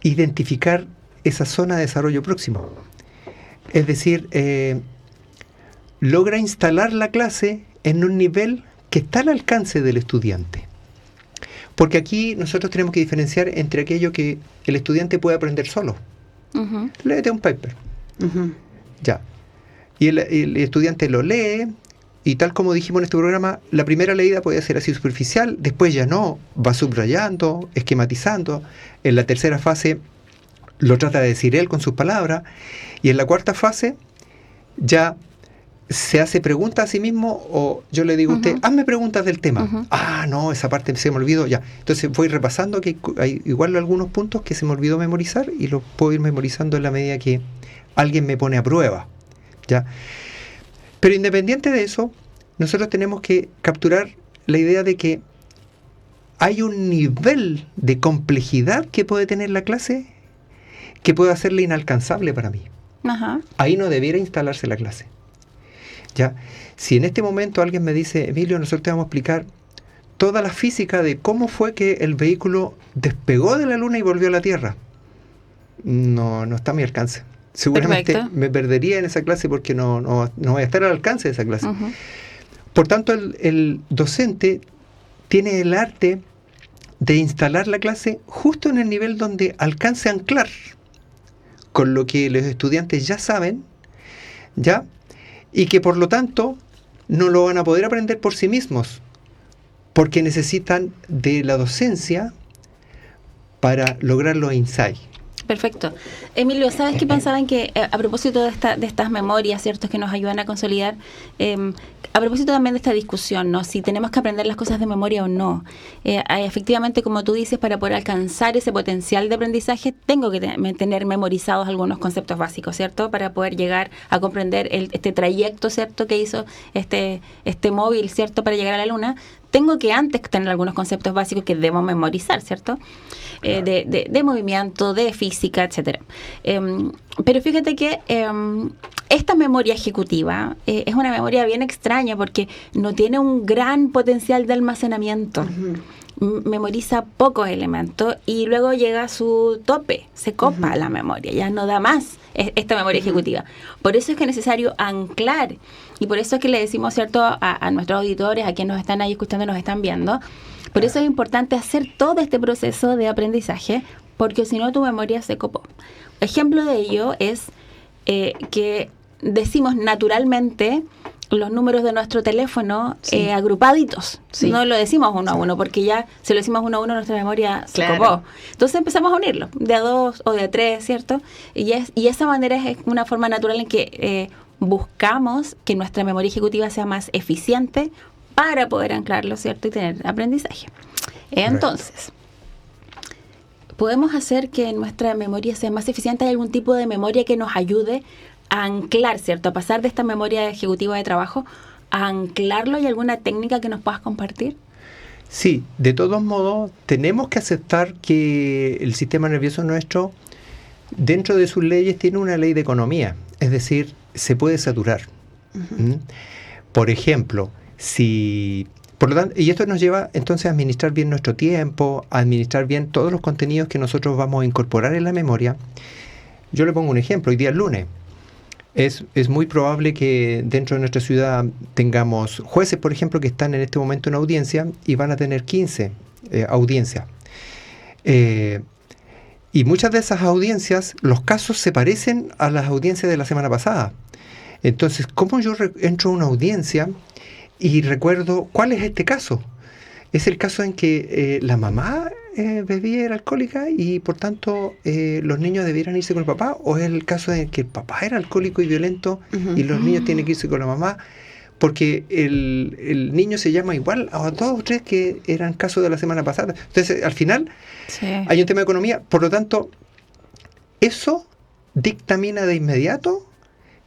identificar esa zona de desarrollo próximo. Es decir, logra instalar la clase en un nivel que está al alcance del estudiante. Porque aquí nosotros tenemos que diferenciar entre aquello que el estudiante puede aprender solo. Uh-huh. Léete un paper. Uh-huh. Ya. Y el estudiante lo lee. Y tal como dijimos en este programa, la primera leída puede ser así superficial, después ya no, va subrayando, esquematizando. En la tercera fase lo trata de decir él con sus palabras, y en la cuarta fase ya se hace preguntas a sí mismo, o yo le digo a usted, hazme preguntas del tema. Uh-huh. Ah, no, esa parte se me olvidó, ya. Entonces voy repasando, que hay igual algunos puntos que se me olvidó memorizar, y los puedo ir memorizando en la medida que alguien me pone a prueba, ¿ya? Pero independiente de eso, nosotros tenemos que capturar la idea de que hay un nivel de complejidad que puede tener la clase que puede hacerla inalcanzable para mí. Ajá. Ahí no debiera instalarse la clase. ¿Ya? Si en este momento alguien me dice, Emilio, nosotros te vamos a explicar toda la física de cómo fue que el vehículo despegó de la Luna y volvió a la Tierra, no está a mi alcance. Seguramente me perdería en esa clase porque no voy a estar al alcance de esa clase. Uh-huh. Por tanto, el docente tiene el arte de instalar la clase justo en el nivel donde alcance a anclar con lo que los estudiantes ya saben, ¿ya? Y que por lo tanto no lo van a poder aprender por sí mismos, porque necesitan de la docencia para lograr los insights. Perfecto. Emilio, ¿sabes qué pensaban? Que a propósito de estas memorias, ¿cierto?, que nos ayudan a consolidar, a propósito también de esta discusión, ¿no?, si tenemos que aprender las cosas de memoria o no. Efectivamente, como tú dices, para poder alcanzar ese potencial de aprendizaje, tengo que tener memorizados algunos conceptos básicos, ¿cierto?, para poder llegar a comprender este trayecto, ¿cierto?, que hizo este móvil, ¿cierto?, para llegar a la Luna. tengo que antes tener algunos conceptos básicos que debo memorizar, ¿cierto? De movimiento, de física, etcétera. Pero fíjate que esta memoria ejecutiva es una memoria bien extraña porque no tiene un gran potencial de almacenamiento. Memoriza pocos elementos y luego llega a su tope, se copa la memoria, ya no da más esta memoria ejecutiva. Por eso es que es necesario anclar, y por eso es que le decimos, ¿cierto?, a nuestros auditores, a quienes nos están ahí escuchando, nos están viendo, por eso es importante hacer todo este proceso de aprendizaje, porque si no tu memoria se copó. Ejemplo de ello es que decimos naturalmente los números de nuestro teléfono agrupaditos. Sí. No lo decimos uno a uno, porque ya si lo decimos uno a uno nuestra memoria se copó. Entonces empezamos a unirlos, de a 2 o de a 3, ¿cierto? Y esa manera es una forma natural en que buscamos que nuestra memoria ejecutiva sea más eficiente para poder anclarlo, ¿cierto? Y tener aprendizaje. Entonces, ¿podemos hacer que nuestra memoria sea más eficiente? ¿Hay algún tipo de memoria que nos ayude a anclar, ¿cierto? A pasar de esta memoria ejecutiva de trabajo a anclarlo. ¿Hay alguna técnica que nos puedas compartir? Sí, de todos modos, tenemos que aceptar que el sistema nervioso nuestro, dentro de sus leyes, tiene una ley de economía. Es decir, se puede saturar. Por ejemplo, por lo tanto, y esto nos lleva entonces a administrar bien nuestro tiempo, a administrar bien todos los contenidos que nosotros vamos a incorporar en la memoria. Yo le pongo un ejemplo. Hoy día es lunes. Es muy probable que dentro de nuestra ciudad tengamos jueces, por ejemplo, que están en este momento en audiencia y van a tener 15 audiencias. Y muchas de esas audiencias, los casos se parecen a las audiencias de la semana pasada. Entonces, ¿cómo yo entro a una audiencia y recuerdo cuál es este caso? Es el caso en que la mamá bebía, era alcohólica y por tanto los niños debieran irse con el papá, o es el caso en que el papá era alcohólico y violento y los niños tienen que irse con la mamá porque el niño se llama igual a 2 o 3 que eran casos de la semana pasada. Entonces al final hay un tema de economía, por lo tanto eso dictamina de inmediato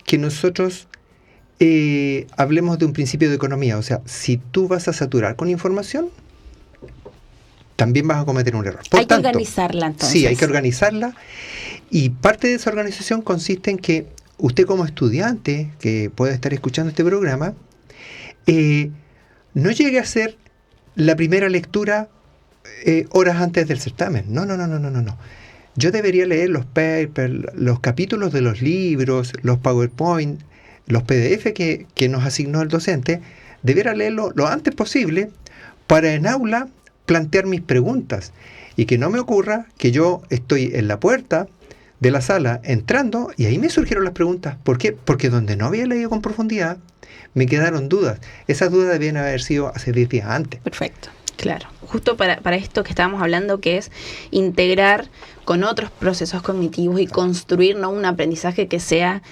que nosotros hablemos de un principio de economía. O sea, si tú vas a saturar con información, también vas a cometer un error. Hay que organizarla entonces. Sí, hay que organizarla, y parte de esa organización consiste en que usted como estudiante que puede estar escuchando este programa no llegue a hacer la primera lectura horas antes del certamen. No. Yo debería leer los papers, los capítulos de los libros, los PowerPoint, los PDF que nos asignó el docente. Debería leerlo lo antes posible para en aula plantear mis preguntas y que no me ocurra que yo estoy en la puerta de la sala entrando y ahí me surgieron las preguntas. ¿Por qué? Porque donde no había leído con profundidad me quedaron dudas. Esas dudas debían haber sido hace 10 días antes. Perfecto. Claro, justo para esto que estábamos hablando, que es integrar con otros procesos cognitivos y construir, ¿no?, un aprendizaje que sea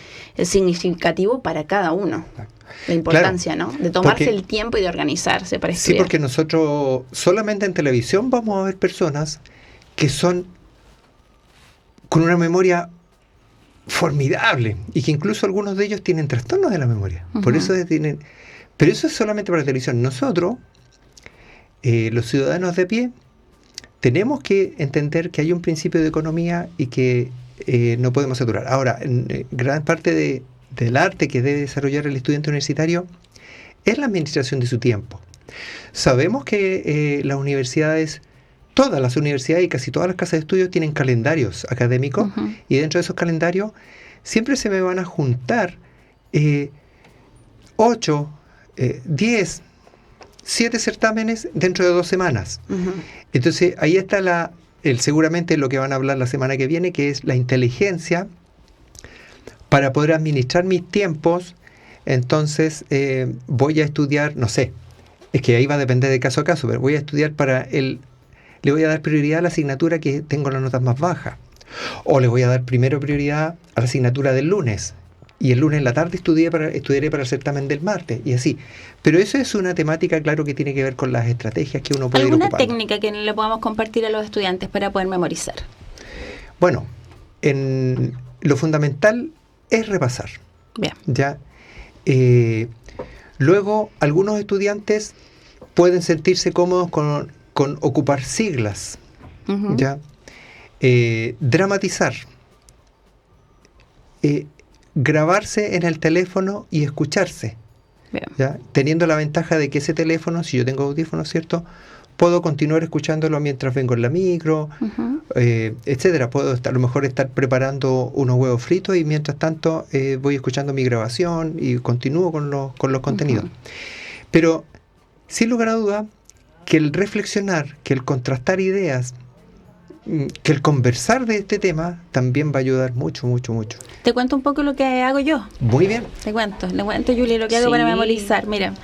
significativo para cada uno. La importancia, claro, ¿no?, de tomarse el tiempo y de organizarse para estudiar. Sí, porque nosotros solamente en televisión vamos a ver personas que son con una memoria formidable y que incluso algunos de ellos tienen trastornos de la memoria. Por eso tienen. Pero eso es solamente para televisión. Nosotros, los ciudadanos de pie, tenemos que entender que hay un principio de economía y que no podemos saturar. Ahora, gran parte del arte que debe desarrollar el estudiante universitario es la administración de su tiempo. Sabemos que las universidades, todas las universidades y casi todas las casas de estudio tienen calendarios académicos, y dentro de esos calendarios siempre se me van a juntar 8, 10, 7 certámenes dentro de 2 semanas. Entonces ahí está seguramente lo que van a hablar la semana que viene, que es la inteligencia para poder administrar mis tiempos. Entonces voy a estudiar, no sé, es que ahí va a depender de caso a caso, pero voy a estudiar le voy a dar prioridad a la asignatura que tengo las notas más bajas, o le voy a dar primero prioridad a la asignatura del lunes, y el lunes en la tarde estudiaré para el certamen del martes, y así. Pero eso es una temática, claro, que tiene que ver con las estrategias que uno puede ir ocupando. ¿Alguna técnica que le podamos compartir a los estudiantes para poder memorizar? Bueno, lo fundamental es repasar. Bien. ¿Ya? Luego, algunos estudiantes pueden sentirse cómodos con ocupar siglas, Ujú. ¿ya? Dramatizar, grabarse en el teléfono y escucharse, Bien. ¿ya? Teniendo la ventaja de que ese teléfono, si yo tengo audífonos, ¿cierto?, puedo continuar escuchándolo mientras vengo en la micro, Ujú. etcétera. Puedo a lo mejor estar preparando unos huevos fritos y mientras tanto voy escuchando mi grabación y continúo con los contenidos. Ujú. Pero sin lugar a duda que el reflexionar, que el contrastar ideas, que el conversar de este tema también va a ayudar mucho, mucho, mucho. Te cuento un poco lo que hago yo. Muy bien. Le cuento, Julie, lo que hago para Sí. memorizar. Mira,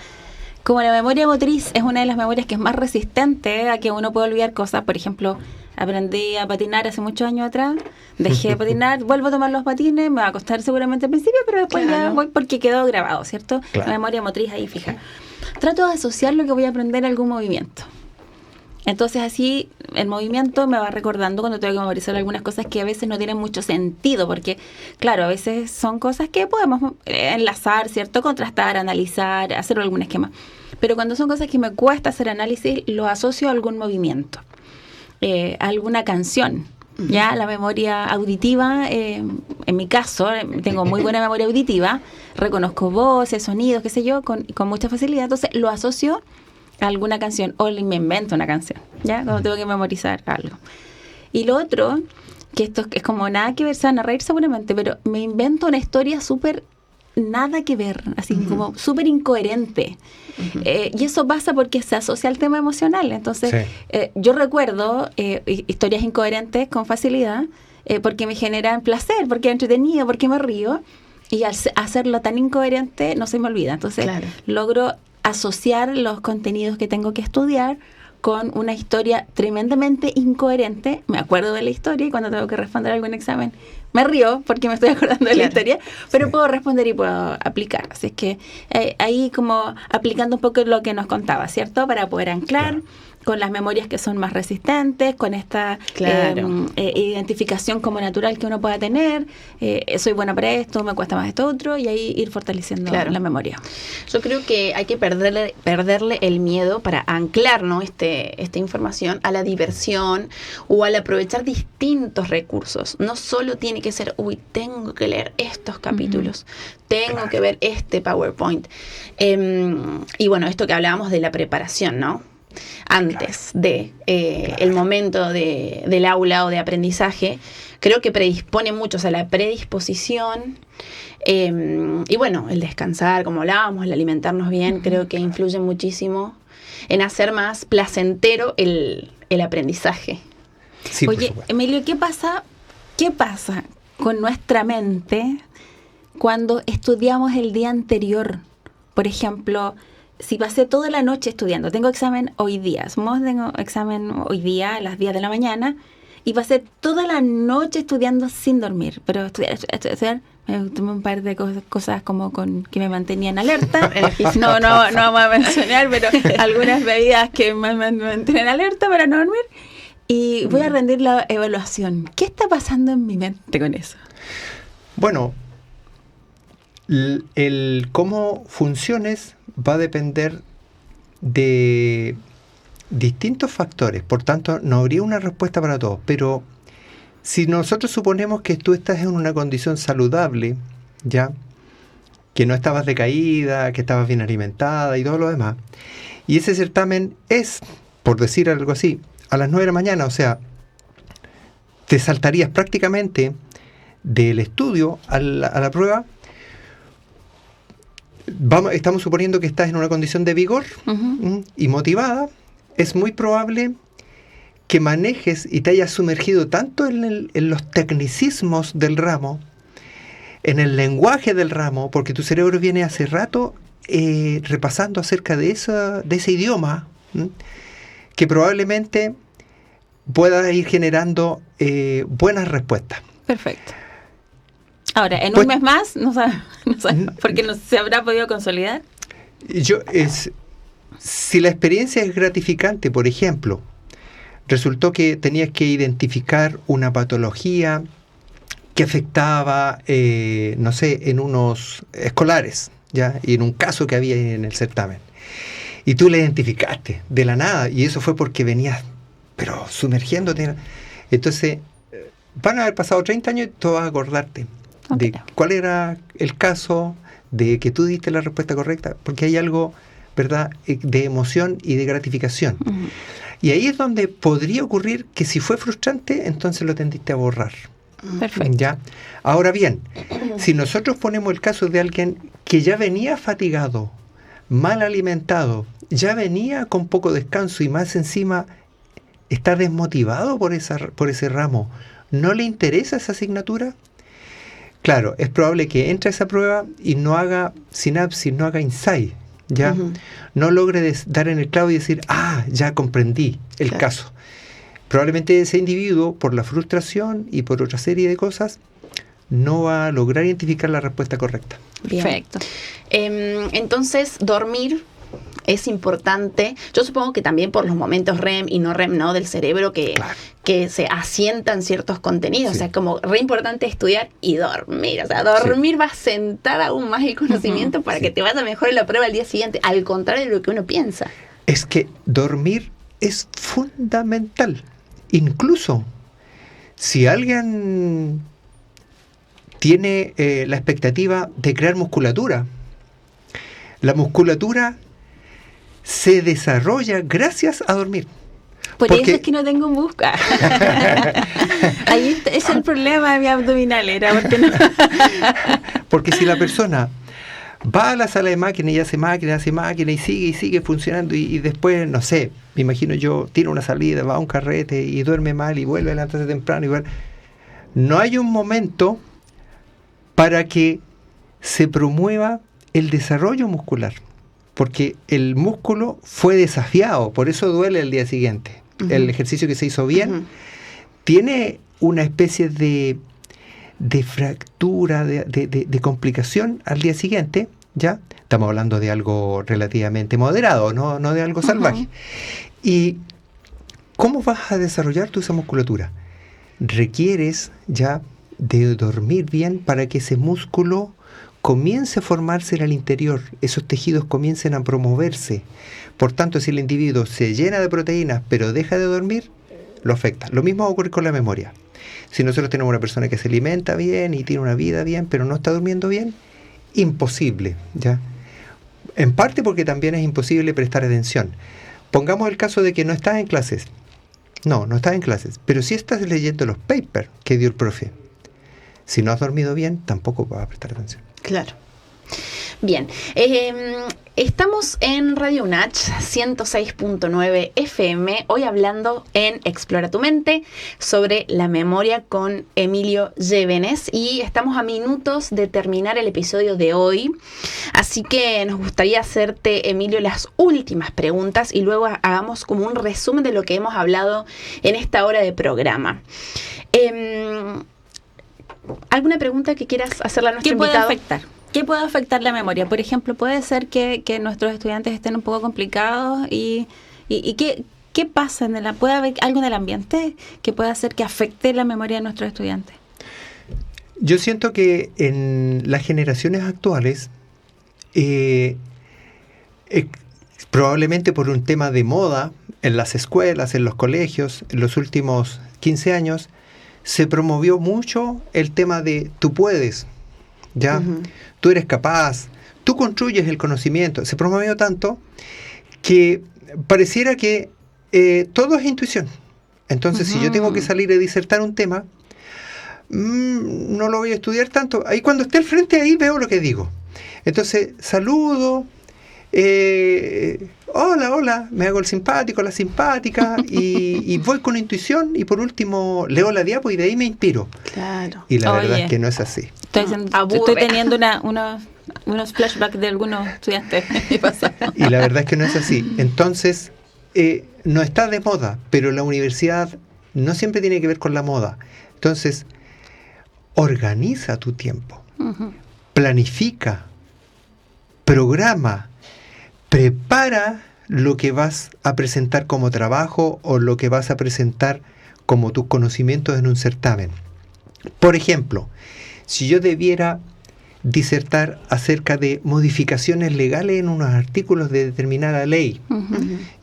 como la memoria motriz es una de las memorias que es más resistente a que uno pueda olvidar cosas, por ejemplo, aprendí a patinar hace muchos años atrás, dejé de patinar, vuelvo a tomar los patines, me va a costar seguramente al principio, pero después ya Claro. voy porque quedó grabado, ¿cierto? Claro. La memoria motriz ahí fija. Trato de asociar lo que voy a aprender a algún movimiento. Entonces así el movimiento me va recordando cuando tengo que memorizar algunas cosas que a veces no tienen mucho sentido, porque claro, a veces son cosas que podemos enlazar, ¿cierto? Contrastar, analizar, hacer algún esquema. Pero cuando son cosas que me cuesta hacer análisis, lo asocio a algún movimiento, a alguna canción. Ya la memoria auditiva, en mi caso, tengo muy buena memoria auditiva, reconozco voces, sonidos, qué sé yo, con mucha facilidad, entonces lo asocio a alguna canción o me invento una canción, ¿ya? Cuando tengo que memorizar algo. Y lo otro, que esto es como nada que ver, se van a reír seguramente, pero me invento una historia súper nada que ver, así como súper incoherente. Y eso pasa porque se asocia al tema emocional. Entonces, Sí. yo recuerdo historias incoherentes con facilidad porque me generan placer, porque es entretenido, porque me río. Y al hacerlo tan incoherente no se me olvida. Entonces, Claro. logro asociar los contenidos que tengo que estudiar con una historia tremendamente incoherente. Me acuerdo de la historia y cuando tengo que responder algún examen me río porque me estoy acordando de la Claro. historia, pero Sí. puedo responder y puedo aplicar. Así es que ahí como aplicando un poco lo que nos contaba, ¿cierto? Para poder anclar Claro. con las memorias que son más resistentes, con esta Claro. identificación como natural que uno pueda tener. Soy buena para esto, me cuesta más esto otro, y ahí ir fortaleciendo Claro. la memoria. Yo creo que hay que perderle el miedo para anclar, ¿no? esta información a la diversión o al aprovechar distintos recursos. No solo tiene que ser, tengo que leer estos capítulos, tengo que ver este PowerPoint. Y bueno, esto que hablábamos de la preparación, ¿no? Antes de el momento del aula o de aprendizaje, creo que predispone mucho, o sea, la predisposición y bueno, el descansar, como hablábamos, el alimentarnos bien, creo que influye muchísimo en hacer más placentero el aprendizaje. Sí, por Oye, supuesto. Emilio, ¿qué pasa con nuestra mente cuando estudiamos el día anterior? Por ejemplo, si pasé toda la noche estudiando, tengo examen hoy día, tengo examen hoy día a las 10 de la mañana, y pasé toda la noche estudiando sin dormir, pero estudiar, me tomé un par de cosas como que me mantenían alerta. No vamos a mencionar, pero algunas bebidas que me mantienen alerta para no dormir. Y voy a rendir la evaluación. ¿Qué está pasando en mi mente con eso? Bueno, el cómo funciones va a depender de distintos factores, por tanto no habría una respuesta para todos, pero si nosotros suponemos que tú estás en una condición saludable, ya, que no estabas decaída, que estabas bien alimentada y todo lo demás, y ese certamen es, por decir algo así, a las 9 de la mañana, o sea, te saltarías prácticamente del estudio a la prueba. Estamos suponiendo que estás en una condición de vigor y motivada. Es muy probable que manejes y te hayas sumergido tanto en los tecnicismos del ramo, en el lenguaje del ramo, porque tu cerebro viene hace rato repasando acerca de ese idioma, que probablemente pueda ir generando buenas respuestas. Perfecto. Ahora, en Pues, un mes más, no sabemos, porque no se habrá podido consolidar. Si la experiencia es gratificante, por ejemplo, resultó que tenías que identificar una patología que afectaba, en unos escolares, ¿ya? Y en un caso que había en el certamen. Y tú la identificaste de la nada, y eso fue porque venías, pero sumergiéndote. Entonces, van a haber pasado 30 años y tú vas a acordarte de cuál era el caso, de que tú diste la respuesta correcta, porque hay algo, ¿verdad?, de emoción y de gratificación. Ujú. Y ahí es donde podría ocurrir que si fue frustrante, entonces lo tendiste a borrar. Perfecto. ¿Ya? Ahora bien, si nosotros ponemos el caso de alguien que ya venía fatigado, mal alimentado, ya venía con poco descanso y más encima está desmotivado por ese ramo, ¿no le interesa esa asignatura? Claro, es probable que entre a esa prueba y no haga sinapsis, no haga insight, ¿ya? Ujú. No logre dar en el clavo y decir, ya comprendí el Claro. caso. Probablemente ese individuo, por la frustración y por otra serie de cosas, no va a lograr identificar la respuesta correcta. Bien. Perfecto. Entonces, dormir es importante. Yo supongo que también por los momentos REM y no REM, ¿no?, del cerebro que, Claro. que se asientan ciertos contenidos. Sí. O sea, como re importante estudiar y dormir. O sea, dormir va a sentar aún más el conocimiento para Sí. que te vaya mejor en la prueba el día siguiente, al contrario de lo que uno piensa. Es que dormir es fundamental. Incluso si alguien tiene la expectativa de crear musculatura, la musculatura se desarrolla gracias a dormir. Por Porque- eso es que no tengo músculo. Ahí es el problema de mi abdominal, era porque no. Porque si la persona va a la sala de máquina y hace máquina y sigue funcionando y después, no sé, me imagino yo, tiene una salida, va a un carrete y duerme mal y vuelve a levantarse temprano no hay un momento para que se promueva el desarrollo muscular, porque el músculo fue desafiado, por eso duele el día siguiente. Ujú. El ejercicio que se hizo bien Ujú. tiene una especie de fractura, de complicación al día siguiente, ¿ya? Estamos hablando de algo relativamente moderado, no de algo salvaje. ¿Y cómo vas a desarrollar tú esa musculatura? Requieres ya de dormir bien para que ese músculo comience a formarse en el interior, esos tejidos comiencen a promoverse. Por tanto, si el individuo se llena de proteínas pero deja de dormir, lo afecta. Lo mismo va a ocurrir con la memoria. Si nosotros tenemos una persona que se alimenta bien y tiene una vida bien, pero no está durmiendo bien, imposible, ¿ya? En parte porque también es imposible prestar atención. Pongamos el caso de que no estás en clases. No estás en clases, pero sí estás leyendo los papers que dio el profe. Si no has dormido bien, tampoco vas a prestar atención. Claro. Bien, estamos en Radio UNACH 106.9 FM, hoy hablando en Explora tu Mente sobre la memoria con Emilio Llévenes, y estamos a minutos de terminar el episodio de hoy, así que nos gustaría hacerte, Emilio, las últimas preguntas y luego hagamos como un resumen de lo que hemos hablado en esta hora de programa. ¿Alguna pregunta que quieras hacerle a nuestro ¿Qué puede invitado? afectar? ¿Qué puede afectar la memoria? Por ejemplo, puede ser que nuestros estudiantes estén un poco complicados y ¿qué pasa? ¿Puede haber algo en el ambiente que pueda hacer que afecte la memoria de nuestros estudiantes? Yo siento que en las generaciones actuales, probablemente por un tema de moda, en las escuelas, en los colegios, en los últimos 15 años, se promovió mucho el tema de tú puedes, ¿ya? Ujú. Tú eres capaz, tú construyes el conocimiento. Se promovió tanto que pareciera que todo es intuición. Entonces, si yo tengo que salir a disertar un tema, no lo voy a estudiar tanto. Ahí cuando esté al frente, ahí veo lo que digo. Entonces, saludo, hola, me hago el simpático, la simpática, y voy con intuición, y por último leo la diapo y de ahí me inspiro. Claro. Y la Oye. verdad es que no es así. Aburre. Estoy teniendo unos flashbacks de algunos estudiantes de pasado. Y la verdad es que no es así. Entonces, no está de moda, pero la universidad no siempre tiene que ver con la moda. Entonces, organiza tu tiempo, Ujú. planifica, programa, prepara lo que vas a presentar como trabajo o lo que vas a presentar como tus conocimientos en un certamen. Por ejemplo, si yo debiera disertar acerca de modificaciones legales en unos artículos de determinada ley.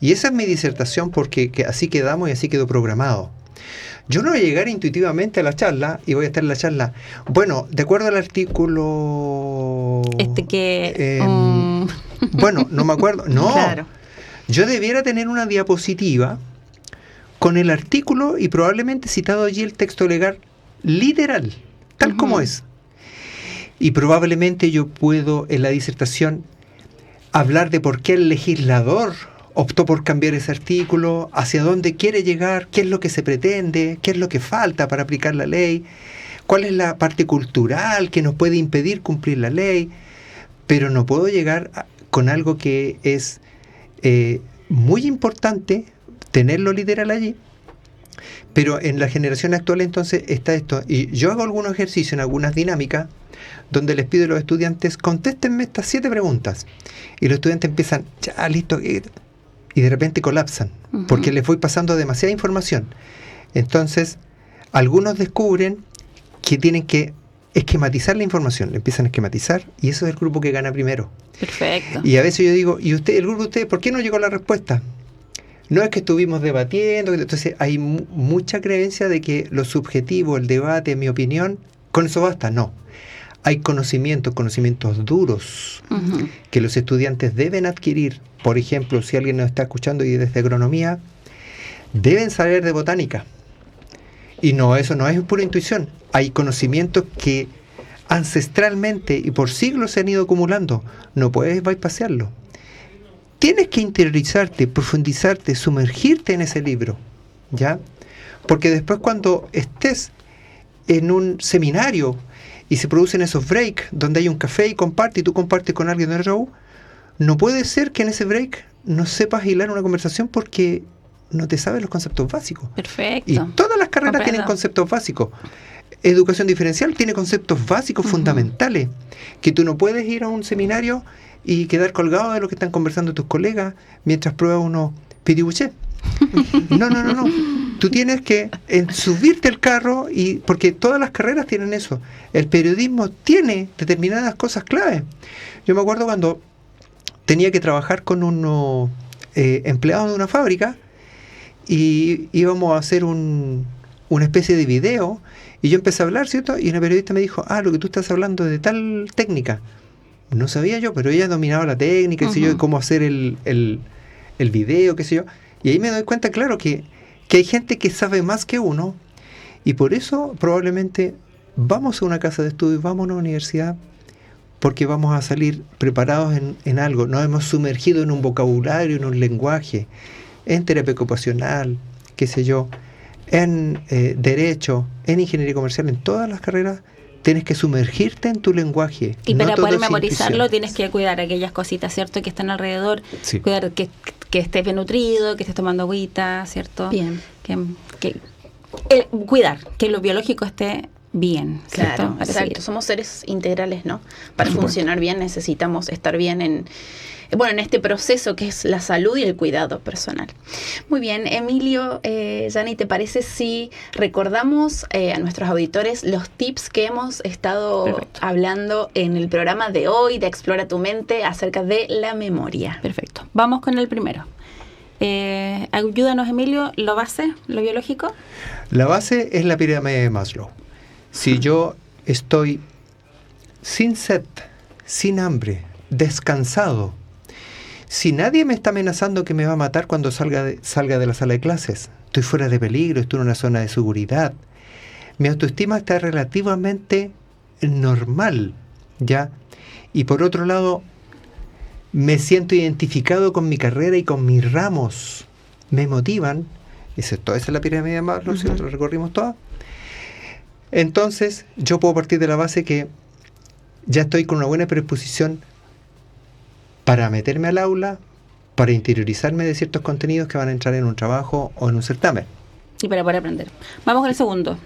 Y esa es mi disertación porque así quedamos y así quedó programado. Yo no voy a llegar intuitivamente a la charla y voy a estar en la charla. Bueno, de acuerdo al artículo... Bueno, no me acuerdo. No, Claro. yo debiera tener una diapositiva con el artículo y probablemente citado allí el texto legal literal, tal como es. Y probablemente yo puedo en la disertación hablar de por qué el legislador optó por cambiar ese artículo, hacia dónde quiere llegar, qué es lo que se pretende, qué es lo que falta para aplicar la ley, cuál es la parte cultural que nos puede impedir cumplir la ley, pero no puedo llegar con algo que es muy importante, tenerlo literal allí. Pero en la generación actual entonces está esto, y yo hago algunos ejercicios en algunas dinámicas donde les pido a los estudiantes, contéstenme estas 7 preguntas, y los estudiantes empiezan, ya, listo, y de repente colapsan, porque les voy pasando demasiada información. Entonces, algunos descubren que tienen que esquematizar la información, la empiezan a esquematizar, y eso es el grupo que gana primero. Perfecto. Y a veces yo digo, ¿y usted, el grupo de ustedes, por qué no llegó a la respuesta? No es que estuvimos debatiendo, entonces hay mucha creencia de que lo subjetivo, el debate, mi opinión, con eso basta. No. Hay conocimientos duros que los estudiantes deben adquirir. Por ejemplo, si alguien nos está escuchando y desde agronomía, deben saber de botánica. Y no, eso no es pura intuición. Hay conocimientos que ancestralmente y por siglos se han ido acumulando. No puedes bypasearlo. Tienes que interiorizarte, profundizarte, sumergirte en ese libro, ¿ya? Porque después cuando estés en un seminario y se producen esos breaks donde hay un café y comparte y tú compartes con alguien del RU, no puede ser que en ese break no sepas hilar una conversación porque no te sabes los conceptos básicos. Perfecto. Y todas las carreras tienen conceptos básicos. Educación diferencial tiene conceptos básicos fundamentales, que tú no puedes ir a un seminario y quedar colgado de lo que están conversando tus colegas mientras pruebas unos piribuché. No. Tú tienes que subirte al carro, y porque todas las carreras tienen eso. El periodismo tiene determinadas cosas clave. Yo me acuerdo cuando tenía que trabajar con unos empleados de una fábrica y íbamos a hacer una especie de video, y yo empecé a hablar, ¿cierto? Y una periodista me dijo, lo que tú estás hablando de tal técnica. No sabía yo, pero ella dominaba la técnica, qué sé yo, cómo hacer el video, qué sé yo. Y ahí me doy cuenta, claro, que hay gente que sabe más que uno, y por eso probablemente vamos a una casa de estudio, vamos a una universidad, porque vamos a salir preparados en algo. Nos hemos sumergido en un vocabulario, en un lenguaje, en terapia ocupacional, qué sé yo, en derecho, en ingeniería comercial, en todas las carreras. Tienes que sumergirte en tu lenguaje. Y para poder memorizarlo intuición. Tienes que cuidar aquellas cositas, ¿cierto?, que están alrededor. Sí. Cuidar que estés bien nutrido, que estés tomando agüita, ¿cierto? Bien. Cuidar que lo biológico esté bien, ¿cierto? Claro, Para exacto. seguir. Somos seres integrales, ¿no? Para funcionar bien necesitamos estar bien en este proceso que es la salud y el cuidado personal. Muy bien, Emilio, Yanni, ¿te parece si recordamos a nuestros auditores los tips que hemos estado hablando en el programa de hoy de Explora tu Mente acerca de la memoria? Perfecto. Vamos con el primero. Ayúdanos, Emilio, lo base, lo biológico. La base es la pirámide de Maslow. Si yo estoy sin sed, sin hambre, descansado, si nadie me está amenazando que me va a matar cuando salga de la sala de clases, estoy fuera de peligro, estoy en una zona de seguridad, mi autoestima está relativamente normal, ¿ya? Y por otro lado, me siento identificado con mi carrera y con mis ramos, me motivan, esa es la pirámide de Maslow, si lo recorrimos toda. Entonces, yo puedo partir de la base que ya estoy con una buena predisposición para meterme al aula, para interiorizarme de ciertos contenidos que van a entrar en un trabajo o en un certamen. Y para poder aprender. Vamos con el segundo.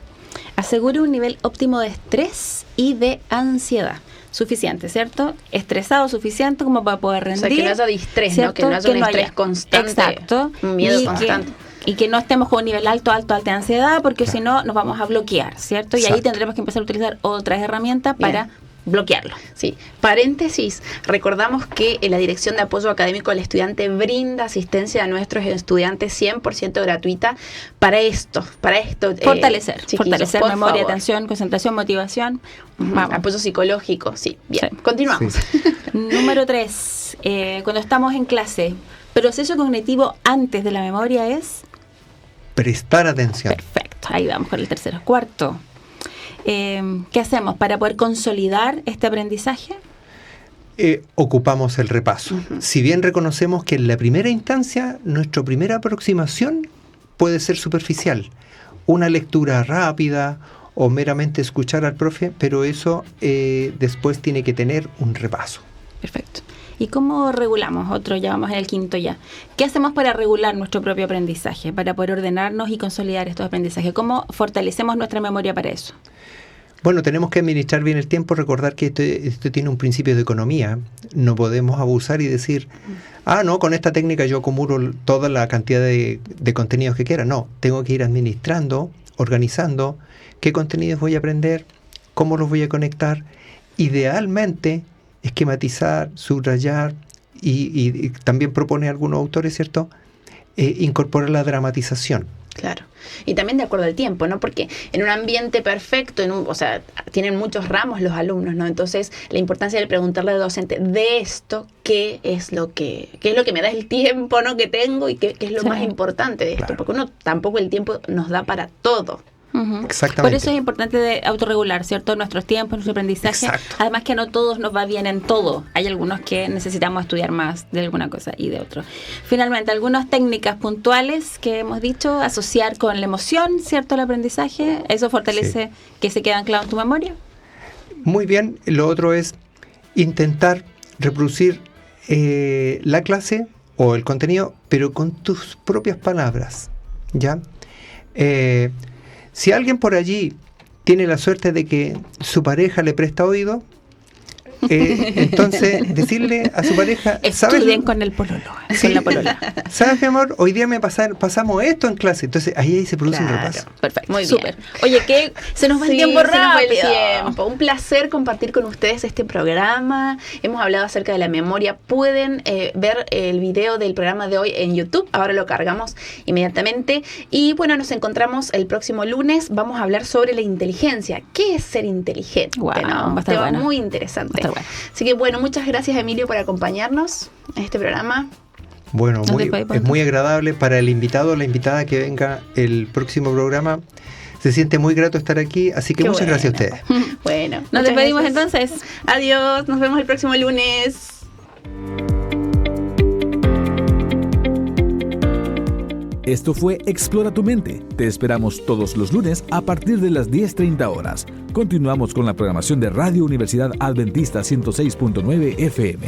Asegure un nivel óptimo de estrés y de ansiedad. Suficiente, ¿cierto? Estresado suficiente como para poder rendir. O sea, que no haya distrés, ¿no? Que no haya un estrés constante. Exacto. Un miedo constante. Y que no estemos con un nivel alta de ansiedad, porque si no nos vamos a bloquear, ¿cierto? Y ahí tendremos que empezar a utilizar otras herramientas para bloquearlo. Sí, paréntesis, recordamos que la Dirección de Apoyo Académico al Estudiante brinda asistencia a nuestros estudiantes 100% gratuita para esto. Fortalecer por memoria, favor. atención, concentración, motivación. Vamos. Apoyo psicológico, sí. Bien, Sí. continuamos. Sí. Número 3, cuando estamos en clase, proceso cognitivo antes de la memoria es... Prestar atención. Perfecto, ahí vamos con el tercero. Cuarto, ¿qué hacemos para poder consolidar este aprendizaje? Ocupamos el repaso. Si bien reconocemos que en la primera instancia, nuestra primera aproximación puede ser superficial, una lectura rápida o meramente escuchar al profe, pero eso después tiene que tener un repaso. Perfecto. ¿Y cómo regulamos? Ya vamos en el quinto ya. ¿Qué hacemos para regular nuestro propio aprendizaje, para poder ordenarnos y consolidar estos aprendizajes? ¿Cómo fortalecemos nuestra memoria para eso? Bueno, tenemos que administrar bien el tiempo, recordar que esto tiene un principio de economía. No podemos abusar y decir, no, con esta técnica yo acumulo toda la cantidad de contenidos que quiera. No, tengo que ir administrando, organizando qué contenidos voy a aprender, cómo los voy a conectar. Idealmente, esquematizar, subrayar y también propone algunos autores, ¿cierto? Incorporar la dramatización. Claro. Y también de acuerdo al tiempo, ¿no? Porque en un ambiente perfecto, tienen muchos ramos los alumnos, ¿no? Entonces, la importancia de preguntarle al docente de esto, ¿qué es lo que me da el tiempo, ¿no? que tengo y qué es lo más importante de esto? Claro. Porque tampoco el tiempo nos da para todo. Ujú. Exactamente. Por eso es importante de autorregular, ¿cierto? Nuestros tiempos, nuestro aprendizaje. Exacto. Además que no todos nos va bien en todo. Hay algunos que necesitamos estudiar más de alguna cosa y de otro. Finalmente, algunas técnicas puntuales que hemos dicho, asociar con la emoción, ¿cierto? El aprendizaje, eso fortalece que se quede anclado en tu memoria. Muy bien. Lo otro es intentar reproducir la clase o el contenido, pero con tus propias palabras, ¿ya? Si alguien por allí tiene la suerte de que su pareja le presta oído, entonces decirle a su pareja, Estudien con el pololo, con la polola. ¿Sabes, mi amor? Hoy día pasamos esto en clase. Entonces ahí se produce un repaso. Perfecto, Muy súper. bien. Oye, que se nos va el Sí, tiempo se nos va el rápido. tiempo. Un placer compartir con ustedes este programa. Hemos hablado acerca de la memoria. Pueden ver el video del programa de hoy en YouTube. Ahora lo cargamos inmediatamente. Y bueno, nos encontramos el próximo lunes. Vamos a hablar sobre la inteligencia. ¿Qué es ser inteligente? Guau, ¿no? va a Un estar tema bueno. muy interesante. Va a estar bueno. Así que bueno, muchas gracias, Emilio, por acompañarnos en este programa. Bueno, No te puedes es poner. muy agradable para el invitado o la invitada que venga el próximo programa. Se siente muy grato estar aquí, así que Qué muchas gracias a bueno. ustedes. Bueno, Nos muchas despedimos gracias. entonces. Adiós, nos vemos el próximo lunes. Esto fue Explora tu mente. Te esperamos todos los lunes a partir de las 10:30 horas. Continuamos con la programación de Radio Universidad Adventista 106.9 FM.